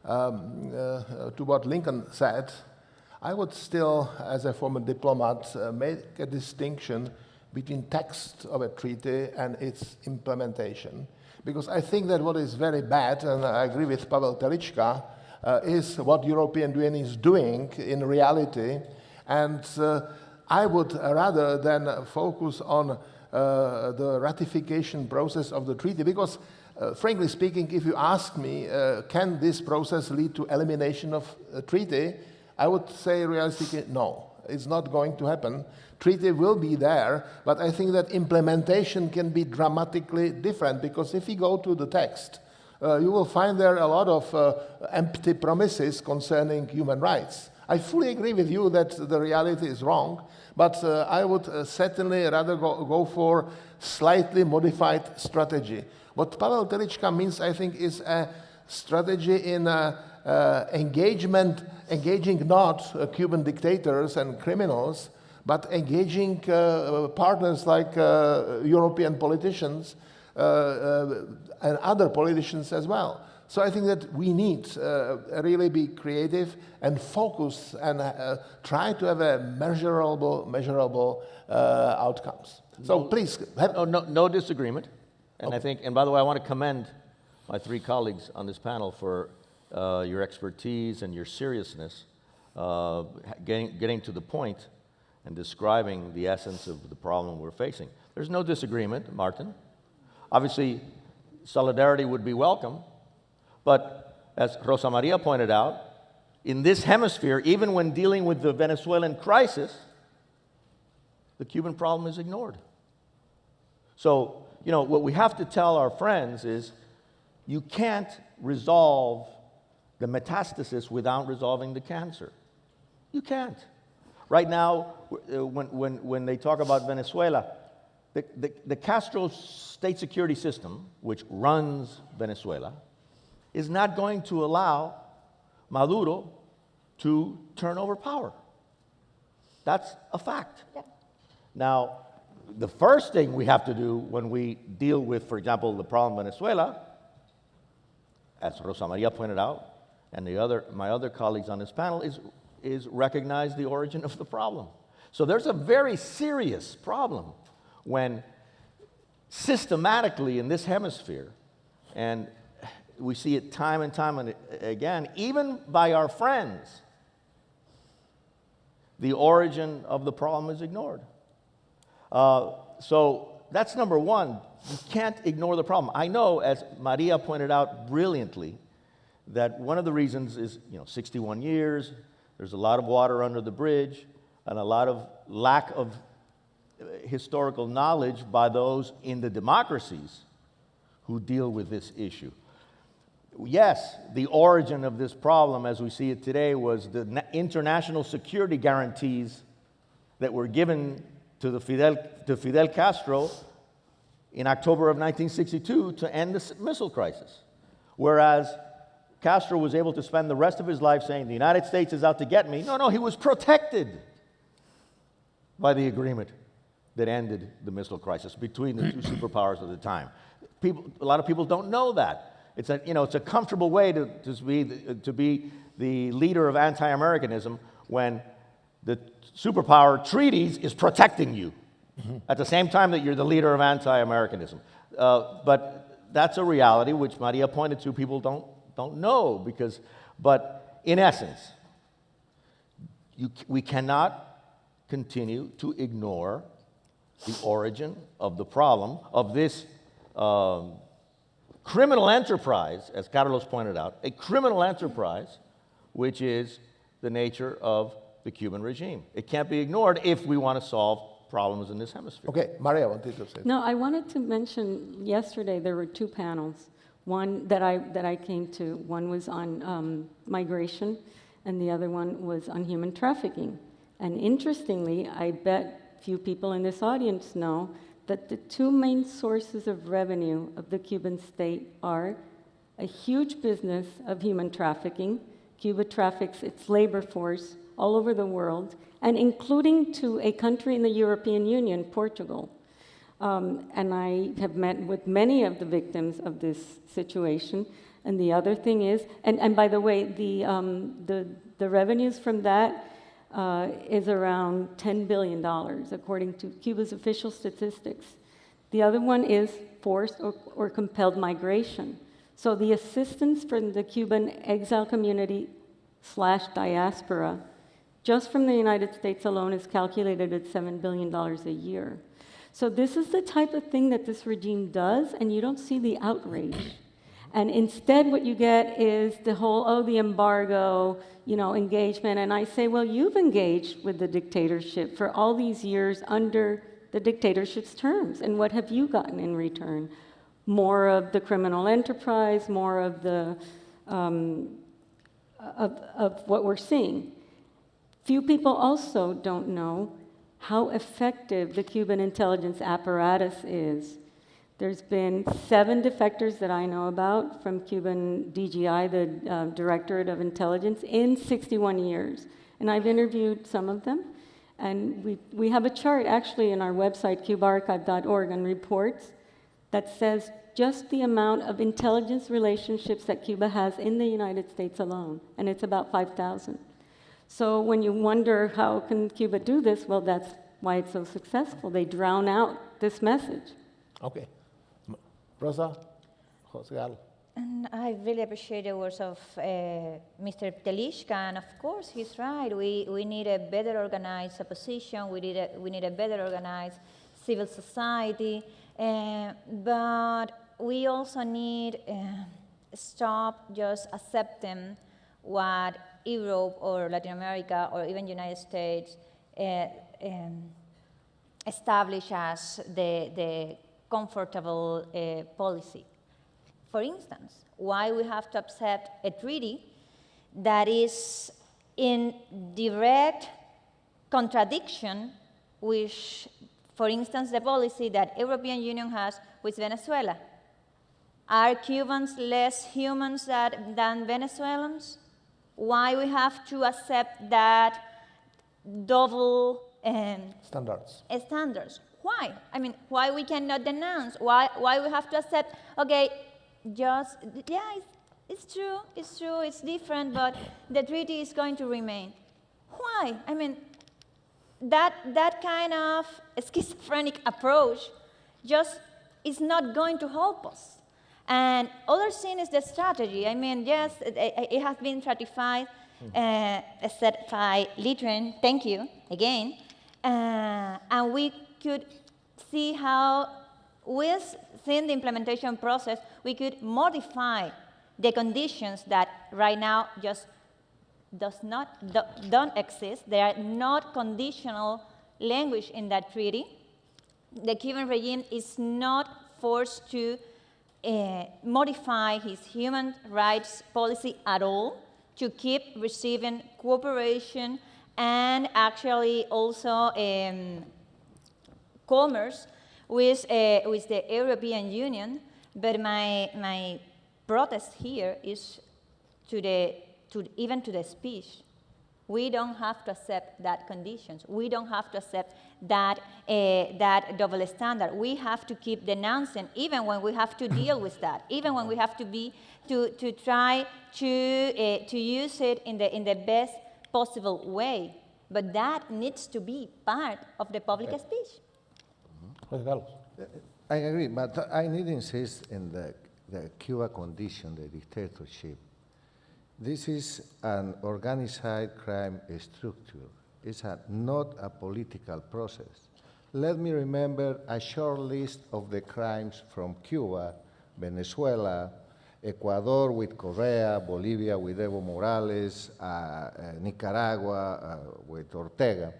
[SPEAKER 4] to what Lincoln said, I would still, as a former diplomat, make a distinction between text of a treaty and its implementation. Because I think that what is very bad, and I agree with Pavel Telička, is what European Union is doing in reality. And I would, rather than focus on the ratification process of the treaty, because frankly speaking, if you ask me, can this process lead to elimination of a treaty, I would say realistically, no, it's not going to happen. Treaty will be there, but I think that implementation can be dramatically different, because if you go to the text, you will find there a lot of empty promises concerning human rights. I fully agree with you that the reality is wrong, but I would certainly rather go for slightly modified strategy. What Pavel Telička means, I think, is a strategy in engaging not Cuban dictators and criminals, but engaging partners like European politicians and other politicians as well. So I think that we need really be creative and focus and try to have a measurable outcomes. So please.
[SPEAKER 3] No disagreement. And
[SPEAKER 4] Okay.
[SPEAKER 3] I think, and by the way, I want to commend my three colleagues on this panel for your expertise and your seriousness, getting to the point and describing the essence of the problem we're facing. There's no disagreement, Martin. Obviously, solidarity would be welcome, but as Rosa Maria pointed out, in this hemisphere, even when dealing with the Venezuelan crisis, the Cuban problem is ignored. So, you know, what we have to tell our friends is, you can't resolve the metastasis without resolving the cancer. You can't. Right now, when they talk about Venezuela, the Castro state security system, which runs Venezuela, is not going to allow Maduro to turn over power. That's a fact.
[SPEAKER 5] Yeah.
[SPEAKER 3] Now, the first thing we have to do when we deal with, for example, the problem in Venezuela, as Rosa Maria pointed out, and my other colleagues on this panel, is recognize the origin of the problem. So there's a very serious problem when systematically in this hemisphere, and we see it time and time and again, even by our friends, the origin of the problem is ignored. So that's number one. You can't ignore the problem. I know, as Maria pointed out brilliantly, that one of the reasons is, 61 years, there's a lot of water under the bridge, and a lot of lack of historical knowledge by those in the democracies who deal with this issue. Yes, the origin of this problem, as we see it today, was the international security guarantees that were given to Fidel Castro in October of 1962 to end the missile crisis. Whereas Castro was able to spend the rest of his life saying, the United States is out to get me. No, he was protected by the agreement that ended the missile crisis between the two superpowers at the time. A lot of people don't know that. It's a comfortable way to be the leader of anti-Americanism when the superpower treaties is protecting you at the same time that you're the leader of anti-Americanism. But that's a reality which Maria pointed to. People don't know but in essence, we cannot continue to ignore the origin of the problem of this criminal enterprise, as Carlos pointed out, a criminal enterprise, which is the nature of the Cuban regime. It can't be ignored if we want to solve problems in this hemisphere.
[SPEAKER 4] Okay, Maria wanted to say.
[SPEAKER 7] No, I wanted to mention yesterday there were two panels. One that I came to, one was on migration, and the other one was on human trafficking. And interestingly, I bet few people in this audience know that the two main sources of revenue of the Cuban state are a huge business of human trafficking. Cuba traffics its labor force all over the world, and including to a country in the European Union, Portugal. And I have met with many of the victims of this situation. And the other thing is, and by the way, the revenues from that is around $10 billion, according to Cuba's official statistics. The other one is forced or compelled migration. So the assistance from the Cuban exile community / diaspora, just from the United States alone, is calculated at $7 billion a year. So this is the type of thing that this regime does, and you don't see the outrage. And instead what you get is the whole, the embargo, engagement. And I say, well, you've engaged with the dictatorship for all these years under the dictatorship's terms. And what have you gotten in return? More of the criminal enterprise, more of the of what we're seeing. Few people also don't know how effective the Cuban intelligence apparatus is. There's been 7 defectors that I know about from Cuban DGI, the Directorate of Intelligence, in 61 years. And I've interviewed some of them. And we have a chart actually in our website, cubaarchive.org, on reports that says just the amount of intelligence relationships that Cuba has in the United States alone. And it's about 5,000. So when you wonder how can Cuba do this, well, that's why it's so successful. They drown out this message.
[SPEAKER 4] Okay. Rosa, José.
[SPEAKER 5] And I really appreciate the words of Mr. Telishka, and of course he's right. We need a better organized opposition. We need a better organized civil society, but we also need stop just accepting what Europe or Latin America or even United States establish as the comfortable policy. For instance, why we have to accept a treaty that is in direct contradiction with For instance, the policy that European Union has with Venezuela. Are Cubans less humans than Venezuelans? Why we have to accept that double standards? Why? I mean, why we cannot denounce? Why we have to accept, okay, just, yeah, it's true, it's different, but the treaty is going to remain. Why? I mean, that kind of schizophrenic approach just is not going to help us. And other thing is the strategy. I mean, yes, it has been ratified, certified Lithuanian, thank you, again. And we could see how, within the implementation process, we could modify the conditions that right now just don't exist. There are not conditional language in that treaty. The Cuban regime is not forced to modify his human rights policy at all to keep receiving cooperation and actually also commerce with the European Union. But my protest here is even to the speech. We don't have to accept that conditions. We don't have to accept that double standard. We have to keep denouncing, even when we have to deal with that, even when we have to try to use it in the best possible way. But that needs to be part of the public speech.
[SPEAKER 6] I agree, but I need to insist in the Cuba condition, the dictatorship. This is an organized crime structure. It's not a political process. Let me remember a short list of the crimes from Cuba, Venezuela, Ecuador with Correa, Bolivia with Evo Morales, Nicaragua with Ortega.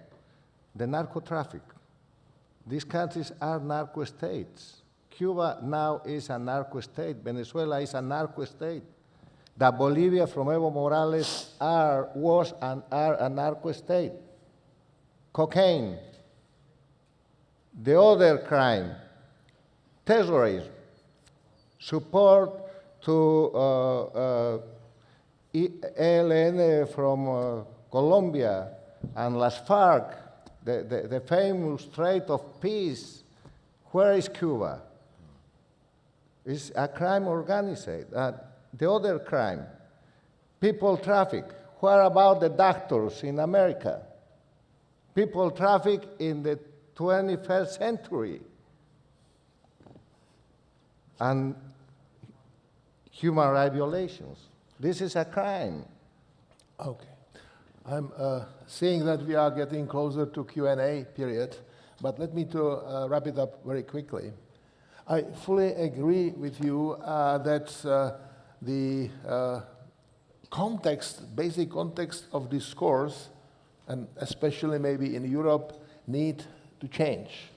[SPEAKER 6] The narco traffic. These countries are narco states. Cuba now is a narco state. Venezuela is a narco state. That Bolivia from Evo Morales was and are a narco state. Cocaine. The other crime, terrorism. Support to ELN from Colombia and Las FARC, the famous Strait of Peace. Where is Cuba? It's a crime organized. The other crime, people traffic. What about the doctors in America? People traffic in the 21st century. And human rights violations. This is a crime.
[SPEAKER 4] Okay. I'm seeing that we are getting closer to Q&A period, but let me wrap it up very quickly. I fully agree with you that the basic context of discourse, and especially maybe in Europe, need to change.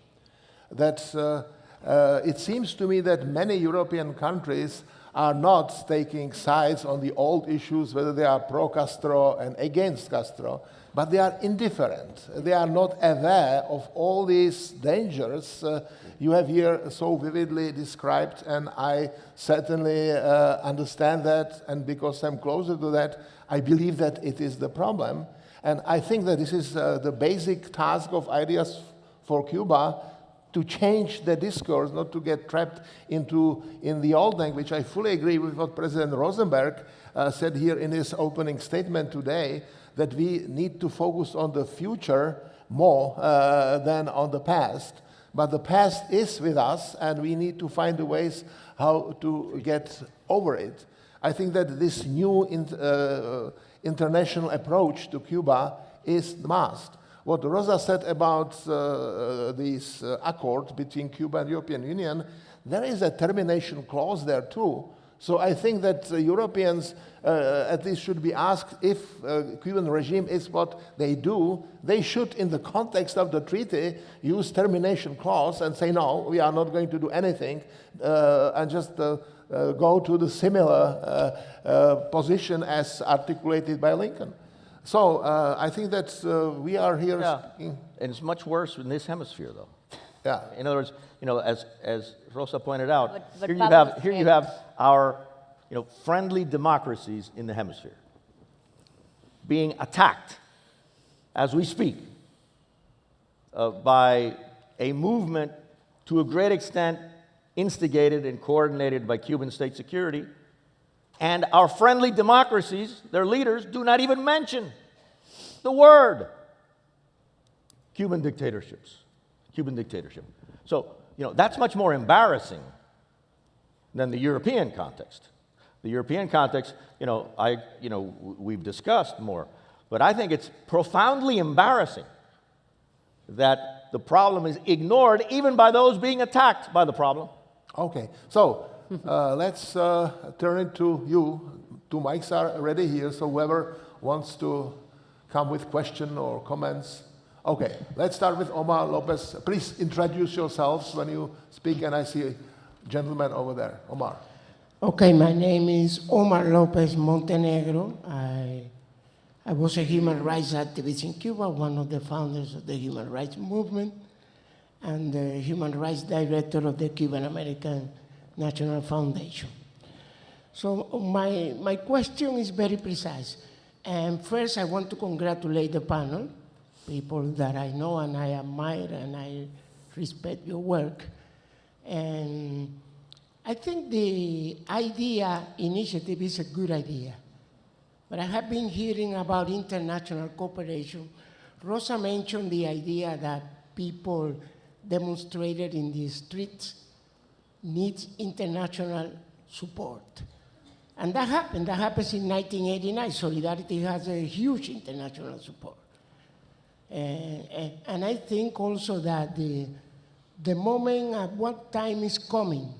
[SPEAKER 4] It seems to me that many European countries are not taking sides on the old issues, whether they are pro-Castro and against Castro, but they are indifferent. They are not aware of all these dangers you have here so vividly described, and I certainly understand that, and because I'm closer to that, I believe that it is the problem. And I think that this is the basic task of Ideas for Cuba, to change the discourse, not to get trapped in the old language. I fully agree with what President Rosenberg said here in his opening statement today, that we need to focus on the future more than on the past. But the past is with us, and we need to find the ways how to get over it. I think that this new international approach to Cuba is the must. What Rosa said about this accord between Cuba and the European Union, there is a termination clause there too. So I think that Europeans at least should be asked, if Cuban regime is what they do, they should, in the context of the treaty, use termination clause and say, no, we are not going to do anything, and just go to the similar position as articulated by Lincoln. So I think that we are here.
[SPEAKER 3] Yeah. And it's much worse in this hemisphere, though.
[SPEAKER 4] Yeah.
[SPEAKER 3] In other words, as Rosa pointed out,
[SPEAKER 5] But
[SPEAKER 3] here you have our friendly democracies in the hemisphere being attacked as we speak by a movement to a great extent instigated and coordinated by Cuban state security, and our friendly democracies, their leaders, do not even mention the word Cuban dictatorships, Cuban dictatorship. So, that's much more embarrassing than the European context. The European context, we've discussed more, but I think it's profoundly embarrassing that the problem is ignored even by those being attacked by the problem.
[SPEAKER 4] Okay, so let's turn it to you. Two mics are ready here, so whoever wants to come with question or comments. Okay, let's start with Omar Lopez. Please introduce yourselves when you speak, and I see a gentleman over there. Omar.
[SPEAKER 9] Okay, my name is Omar Lopez Montenegro. I was a human rights activist in Cuba, one of the founders of the human rights movement, and the human rights director of the Cuban American National Foundation. So my question is very precise. And first, I want to congratulate the panel, people that I know and I admire and I respect your work. And I think the idea initiative is a good idea. But I have been hearing about international cooperation. Rosa mentioned the idea that people demonstrated in the streets needs international support. And that happened. That happens in 1989. Solidarity has a huge international support. And I think also that the moment at what time is coming,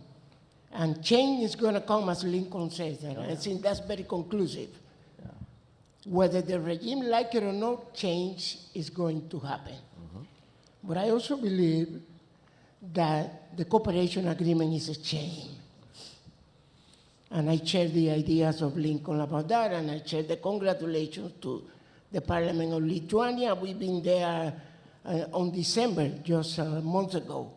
[SPEAKER 9] and change is going to come, as Lincoln says, and I think that's very conclusive. Yeah. Whether the regime like it or not, change is going to happen. Mm-hmm. But I also believe that the cooperation agreement is a chain. And I share the ideas of Lincoln about that, and I share the congratulations to the Parliament of Lithuania. We've been there on December, just months ago,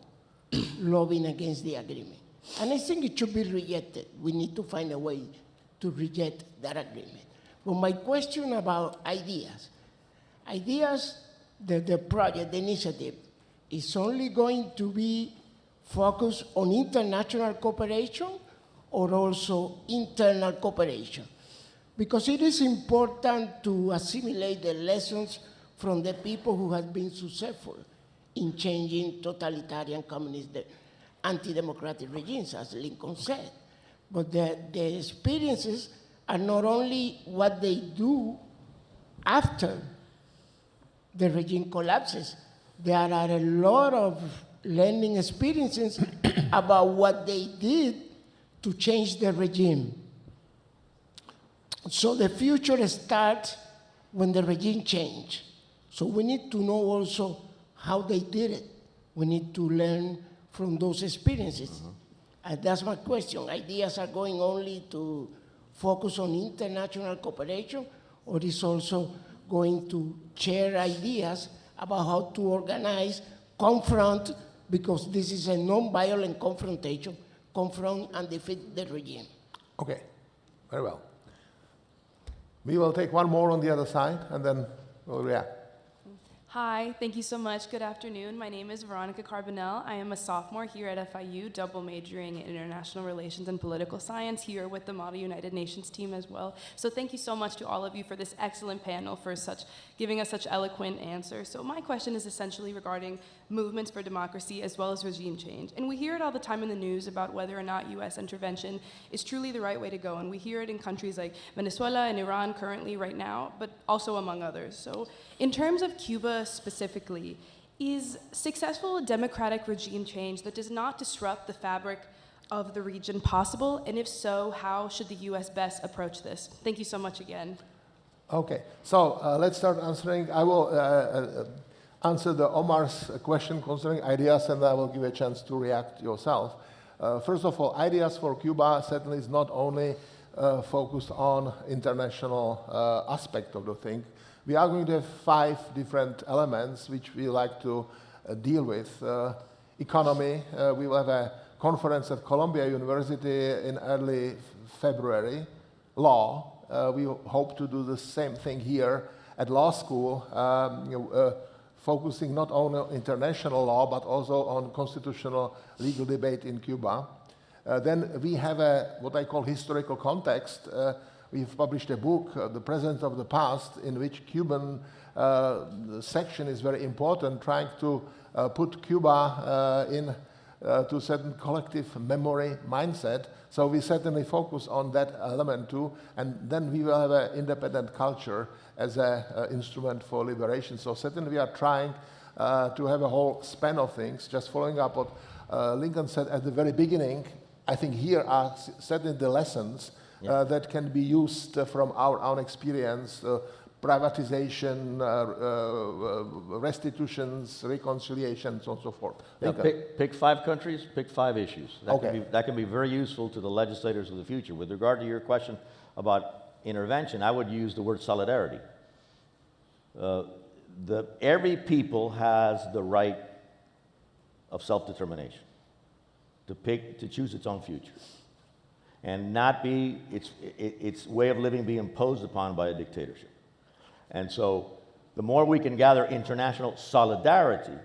[SPEAKER 9] lobbying against the agreement. And I think it should be rejected. We need to find a way to reject that agreement. But my question about ideas, the project, the initiative, is only going to be focused on international cooperation or also internal cooperation? Because it is important to assimilate the lessons from the people who have been successful in changing totalitarian communist anti-democratic regimes, as Lincoln said. But the experiences are not only what they do after the regime collapses. There are a lot of learning experiences about what they did to change the regime. So the future starts when the regime changed. So we need to know also how they did it. We need to learn from those experiences. Mm-hmm. That's my question. Ideas are going only to focus on international cooperation, or is also going to share ideas about how to organize, confront, because this is a non-violent confrontation, confront and defeat the regime.
[SPEAKER 4] Okay, very well. We will take one more on the other side, and then we'll react.
[SPEAKER 10] Hi, thank you so much. Good afternoon. My name is Veronica Carbonell. I am a sophomore here at FIU, double majoring in international relations and political science, here with the Model United Nations team as well. So thank you so much to all of you for this excellent panel, for giving us such eloquent answers. So my question is essentially regarding movements for democracy as well as regime change. And we hear it all the time in the news about whether or not US intervention is truly the right way to go. And we hear it in countries like Venezuela and Iran currently right now, but also among others. So in terms of Cuba specifically, is successful democratic regime change that does not disrupt the fabric of the region possible? And if so, how should the US best approach this? Thank you so much again.
[SPEAKER 4] Okay, so let's start answering. I will answer the Omar's question concerning ideas, and I will give you a chance to react yourself. First of all, ideas for Cuba certainly is not only focused on international aspect of the thing. We are going to have 5 different elements which we like to deal with. economy. We will have a conference at Columbia University in early February, law. We hope to do the same thing here at law school, focusing not only on international law, but also on constitutional legal debate in Cuba. Then we have what I call historical context. We've published a book, The Present of the Past, in which Cuban section is very important, trying to put Cuba in to a certain collective memory mindset. So we certainly focus on that element too, and then we will have an independent culture as an instrument for liberation. So certainly we are trying to have a whole span of things. Just following up what Lincoln said at the very beginning, I think here are certainly the lessons that can be used from our own experience, privatization, restitutions, reconciliation, so on and so forth.
[SPEAKER 3] Now, pick 5 countries, pick 5 issues. That can be very useful to the legislators of the future. With regard to your question about intervention, I would use the word solidarity. Every people has the right of self-determination to choose its own future, and not be its way of living be imposed upon by a dictatorship. And so the more we can gather international solidarity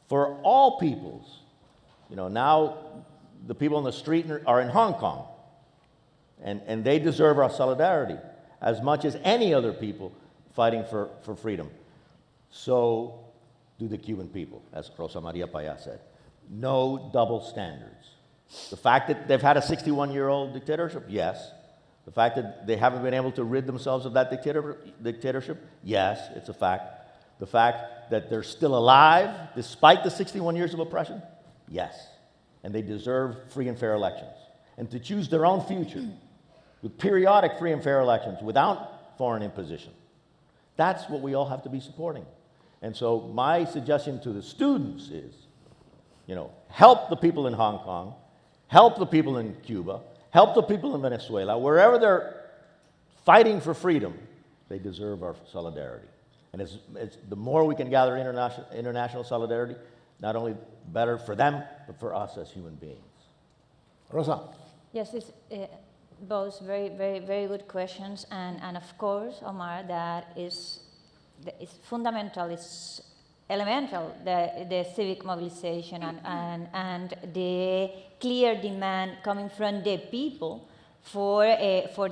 [SPEAKER 3] for all peoples, now the people on the street are in Hong Kong, and they deserve our solidarity as much as any other people fighting for freedom. So do the Cuban people, as Rosa Maria Paya said. No double standards. The fact that they've had a 61-year-old dictatorship, yes. The fact that they haven't been able to rid themselves of that dictatorship, yes, it's a fact. The fact that they're still alive despite the 61 years of oppression, yes. And they deserve free and fair elections. And to choose their own future with periodic free and fair elections without foreign imposition. That's what we all have to be supporting. And so my suggestion to the students is, help the people in Hong Kong, help the people in Cuba, help the people in Venezuela. Wherever they're fighting for freedom, they deserve our solidarity. And it's the more we can gather international solidarity, not only better for them, but for us as human beings.
[SPEAKER 4] Rosa.
[SPEAKER 5] Yes, it's both very, very, very good questions. And of course, Omar, that is fundamental, it's elemental, the civic mobilization and the clear demand coming from the people for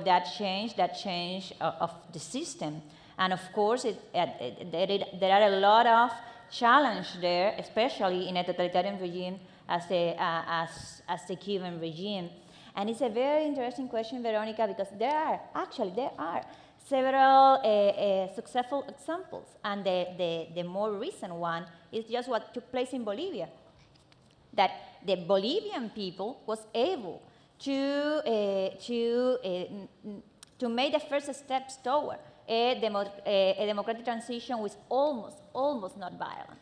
[SPEAKER 5] that change of the system. And of course, there are a lot of challenges there, especially in a totalitarian regime as the Cuban regime. And it's a very interesting question, Veronica, because there are several successful examples, and the more recent one is just what took place in Bolivia, that the Bolivian people was able to make the first steps toward a democratic transition with almost not violent.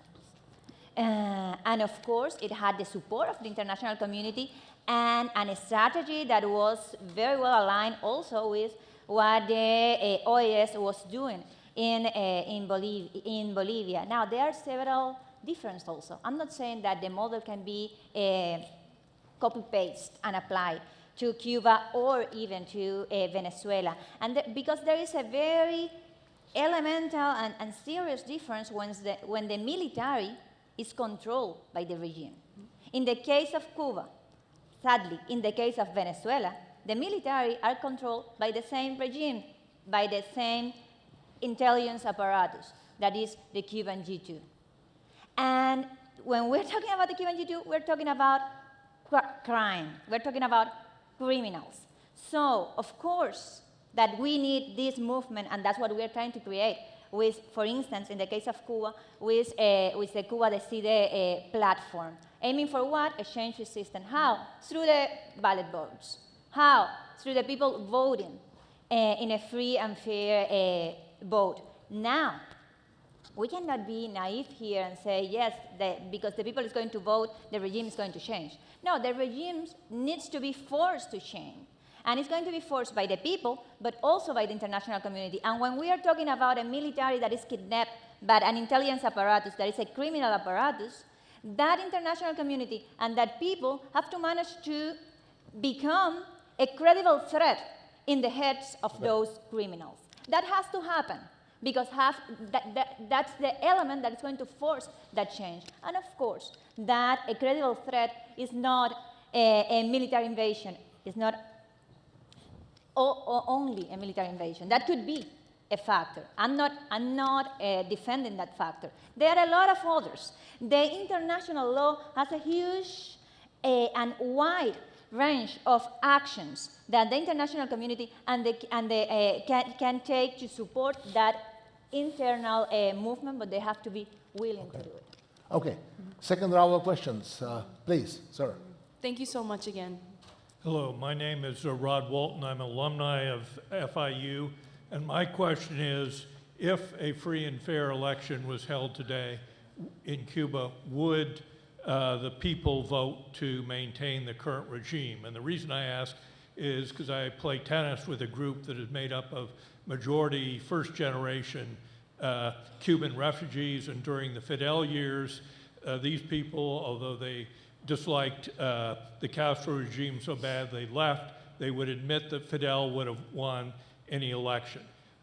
[SPEAKER 5] And of course, it had the support of the international community and a strategy that was very well aligned also with what the OAS was doing in Bolivia. Now, there are several differences also. I'm not saying that the model can be copy-paste and applied to Cuba or even to Venezuela. And because there is a very elemental and serious difference when the military is controlled by the regime. In the case of Cuba, sadly, in the case of Venezuela, the military are controlled by the same regime, by the same intelligence apparatus, that is the Cuban G2. And when we're talking about the Cuban G2, we're talking about crime. We're talking about criminals. So, of course, that we need this movement, and that's what we're trying to create with, for instance, in the case of Cuba, with the Cuba Decide platform. Aiming for what? A change system. How? Through the ballot votes. How? Through the people voting in a free and fair vote. Now, we cannot be naive here and say, yes, because the people is going to vote, the regime is going to change. No, the regime needs to be forced to change. And it's going to be forced by the people, but also by the international community. And when we are talking about a military that is kidnapped by an intelligence apparatus, that is a criminal apparatus, that international community and that people have to manage to become a credible threat in the heads of those criminals. That has to happen, because that's the element that is going to force that change. And of course, that a credible threat is not a military invasion. It's not only a military invasion. That could be a factor. I'm not defending that factor. There are a lot of others. The international law has a huge and wide range of actions that the international community can take to support that internal movement, but they have to be willing to do it.
[SPEAKER 4] Okay. Second round of questions. Please, sir.
[SPEAKER 10] Thank you so much again.
[SPEAKER 11] Hello, my name is Rod Walton. I'm an alumni of FIU, and my question is, if a free and fair election was held today in Cuba, would the people vote to maintain the current regime? And the reason I ask is because I play tennis with a group that is made up of majority first-generation Cuban refugees, and during the Fidel years, these people, although they disliked the Castro regime so bad they left, they would admit that Fidel would have won any election.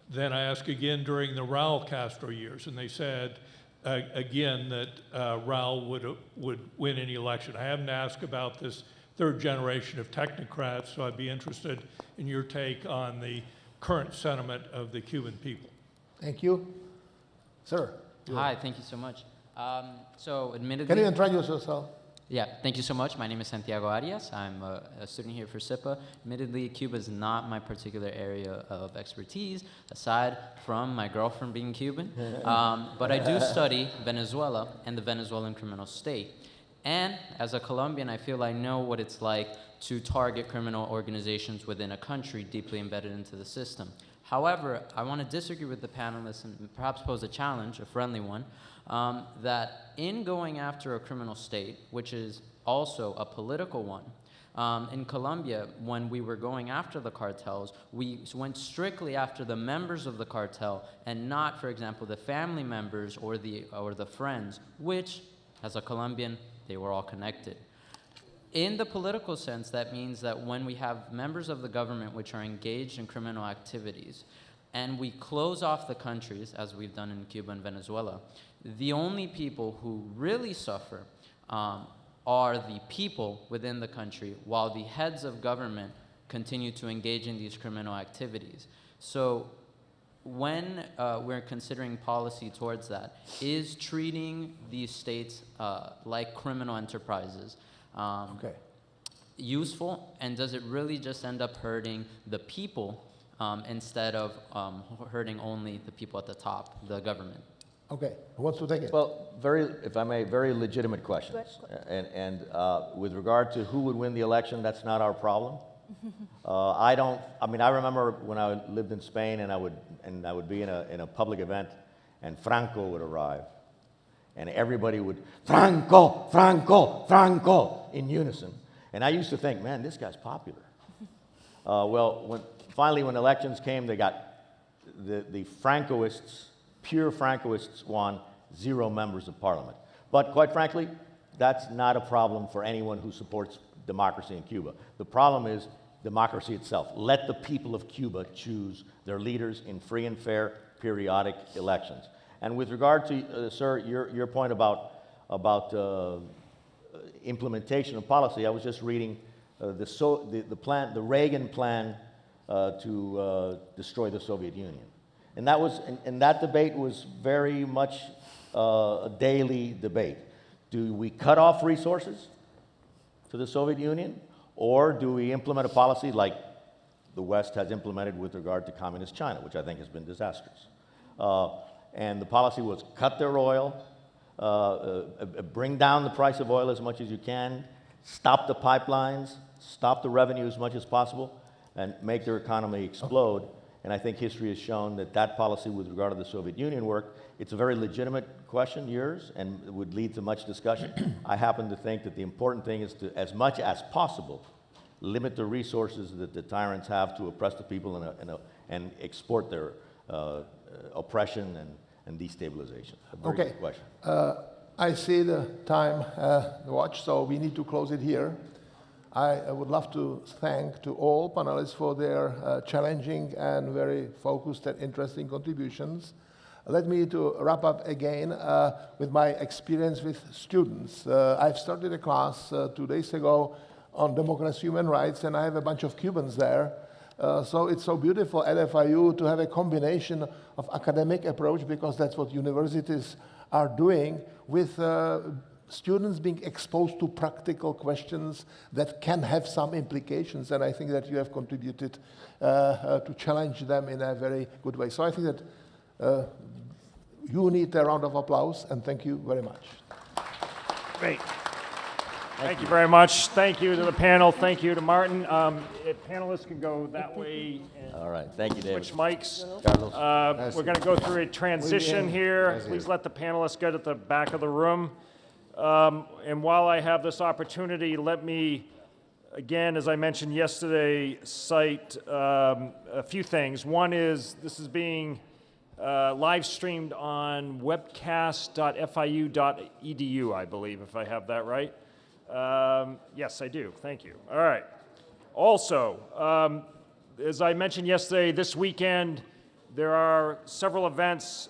[SPEAKER 11] Then I asked again during the Raul Castro years, and they said again that Raul would win any election. I haven't asked about this third generation of technocrats, so I'd be interested in your take on the current sentiment of the Cuban people.
[SPEAKER 4] Thank you. Sir.
[SPEAKER 12] Hi, thank you so much. So admittedly...
[SPEAKER 4] Can you introduce yourself?
[SPEAKER 12] Yeah, thank you so much. My name is Santiago Arias. I'm a student here for SIPA. Admittedly, Cuba is not my particular area of expertise, aside from my girlfriend being Cuban. But I do study Venezuela and the Venezuelan criminal state. And as a Colombian, I feel I know what it's like to target criminal organizations within a country deeply embedded into the system. However, I want to disagree with the panelists and perhaps pose a challenge, a friendly one, that in going after a criminal state, which is also a political one, in Colombia, when we were going after the cartels, we went strictly after the members of the cartel and not, for example, the family members or the friends, which, as a Colombian, they were all connected. In the political sense, that means that when we have members of the government which are engaged in criminal activities, and we close off the countries, as we've done in Cuba and Venezuela, the only people who really suffer are the people within the country, while the heads of government continue to engage in these criminal activities. So when we're considering policy towards that, is treating these states like criminal enterprises useful, and does it really just end up hurting the people instead of hurting only the people at the top, the government?
[SPEAKER 4] Okay, who wants to take it?
[SPEAKER 3] Well, if I may, very legitimate questions. And with regard to who would win the election, that's not our problem. I remember when I lived in Spain and I would be in a public event and Franco would arrive and everybody would, Franco, Franco, Franco, in unison. And I used to think, man, this guy's popular. Well, finally when elections came, they got the Francoists, pure Francoists won, 0 members of parliament. But quite frankly, that's not a problem for anyone who supports democracy in Cuba. The problem is democracy itself. Let the people of Cuba choose their leaders in free and fair periodic elections. And with regard to, sir, your point about implementation of policy, I was just reading the Reagan plan to destroy the Soviet Union. And that debate was very much a daily debate. Do we cut off resources to the Soviet Union, or do we implement a policy like the West has implemented with regard to communist China, which I think has been disastrous? And the policy was cut their oil, bring down the price of oil as much as you can, stop the pipelines, stop the revenue as much as possible, and make their economy explode. And I think history has shown that that policy with regard to the Soviet Union worked. It's a very legitimate question, yours, and it would lead to much discussion. I happen to think that the important thing is to, as much as possible, limit the resources that the tyrants have to oppress the people and export their oppression and destabilization. A very good question.
[SPEAKER 4] I see the time, the watch, so we need to close it here. I would love to thank to all panelists for their challenging and very focused and interesting contributions. Let me to wrap up again with my experience with students. I've started a class 2 days ago on democracy, human rights, and I have a bunch of Cubans there. So it's so beautiful at FIU to have a combination of academic approach, because that's what universities are doing, with students being exposed to practical questions that can have some implications, and I think that you have contributed to challenge them in a very good way. So I think that you need a round of applause, and thank you very much.
[SPEAKER 1] Great. Thank you very much. Thank you to the panel. Thank you to Martin. If panelists can go that way. And
[SPEAKER 3] All right, thank you, David.
[SPEAKER 1] switch mics.
[SPEAKER 3] Carlos.
[SPEAKER 1] We're going to go through a transition here. Please let the panelists get at the back of the room. And while I have this opportunity, let me, again, as I mentioned yesterday, cite a few things. One is this is being live streamed on webcast.fiu.edu, I believe, if I have that right. Yes, I do. Thank you. All right. Also, as I mentioned yesterday, this weekend there are several events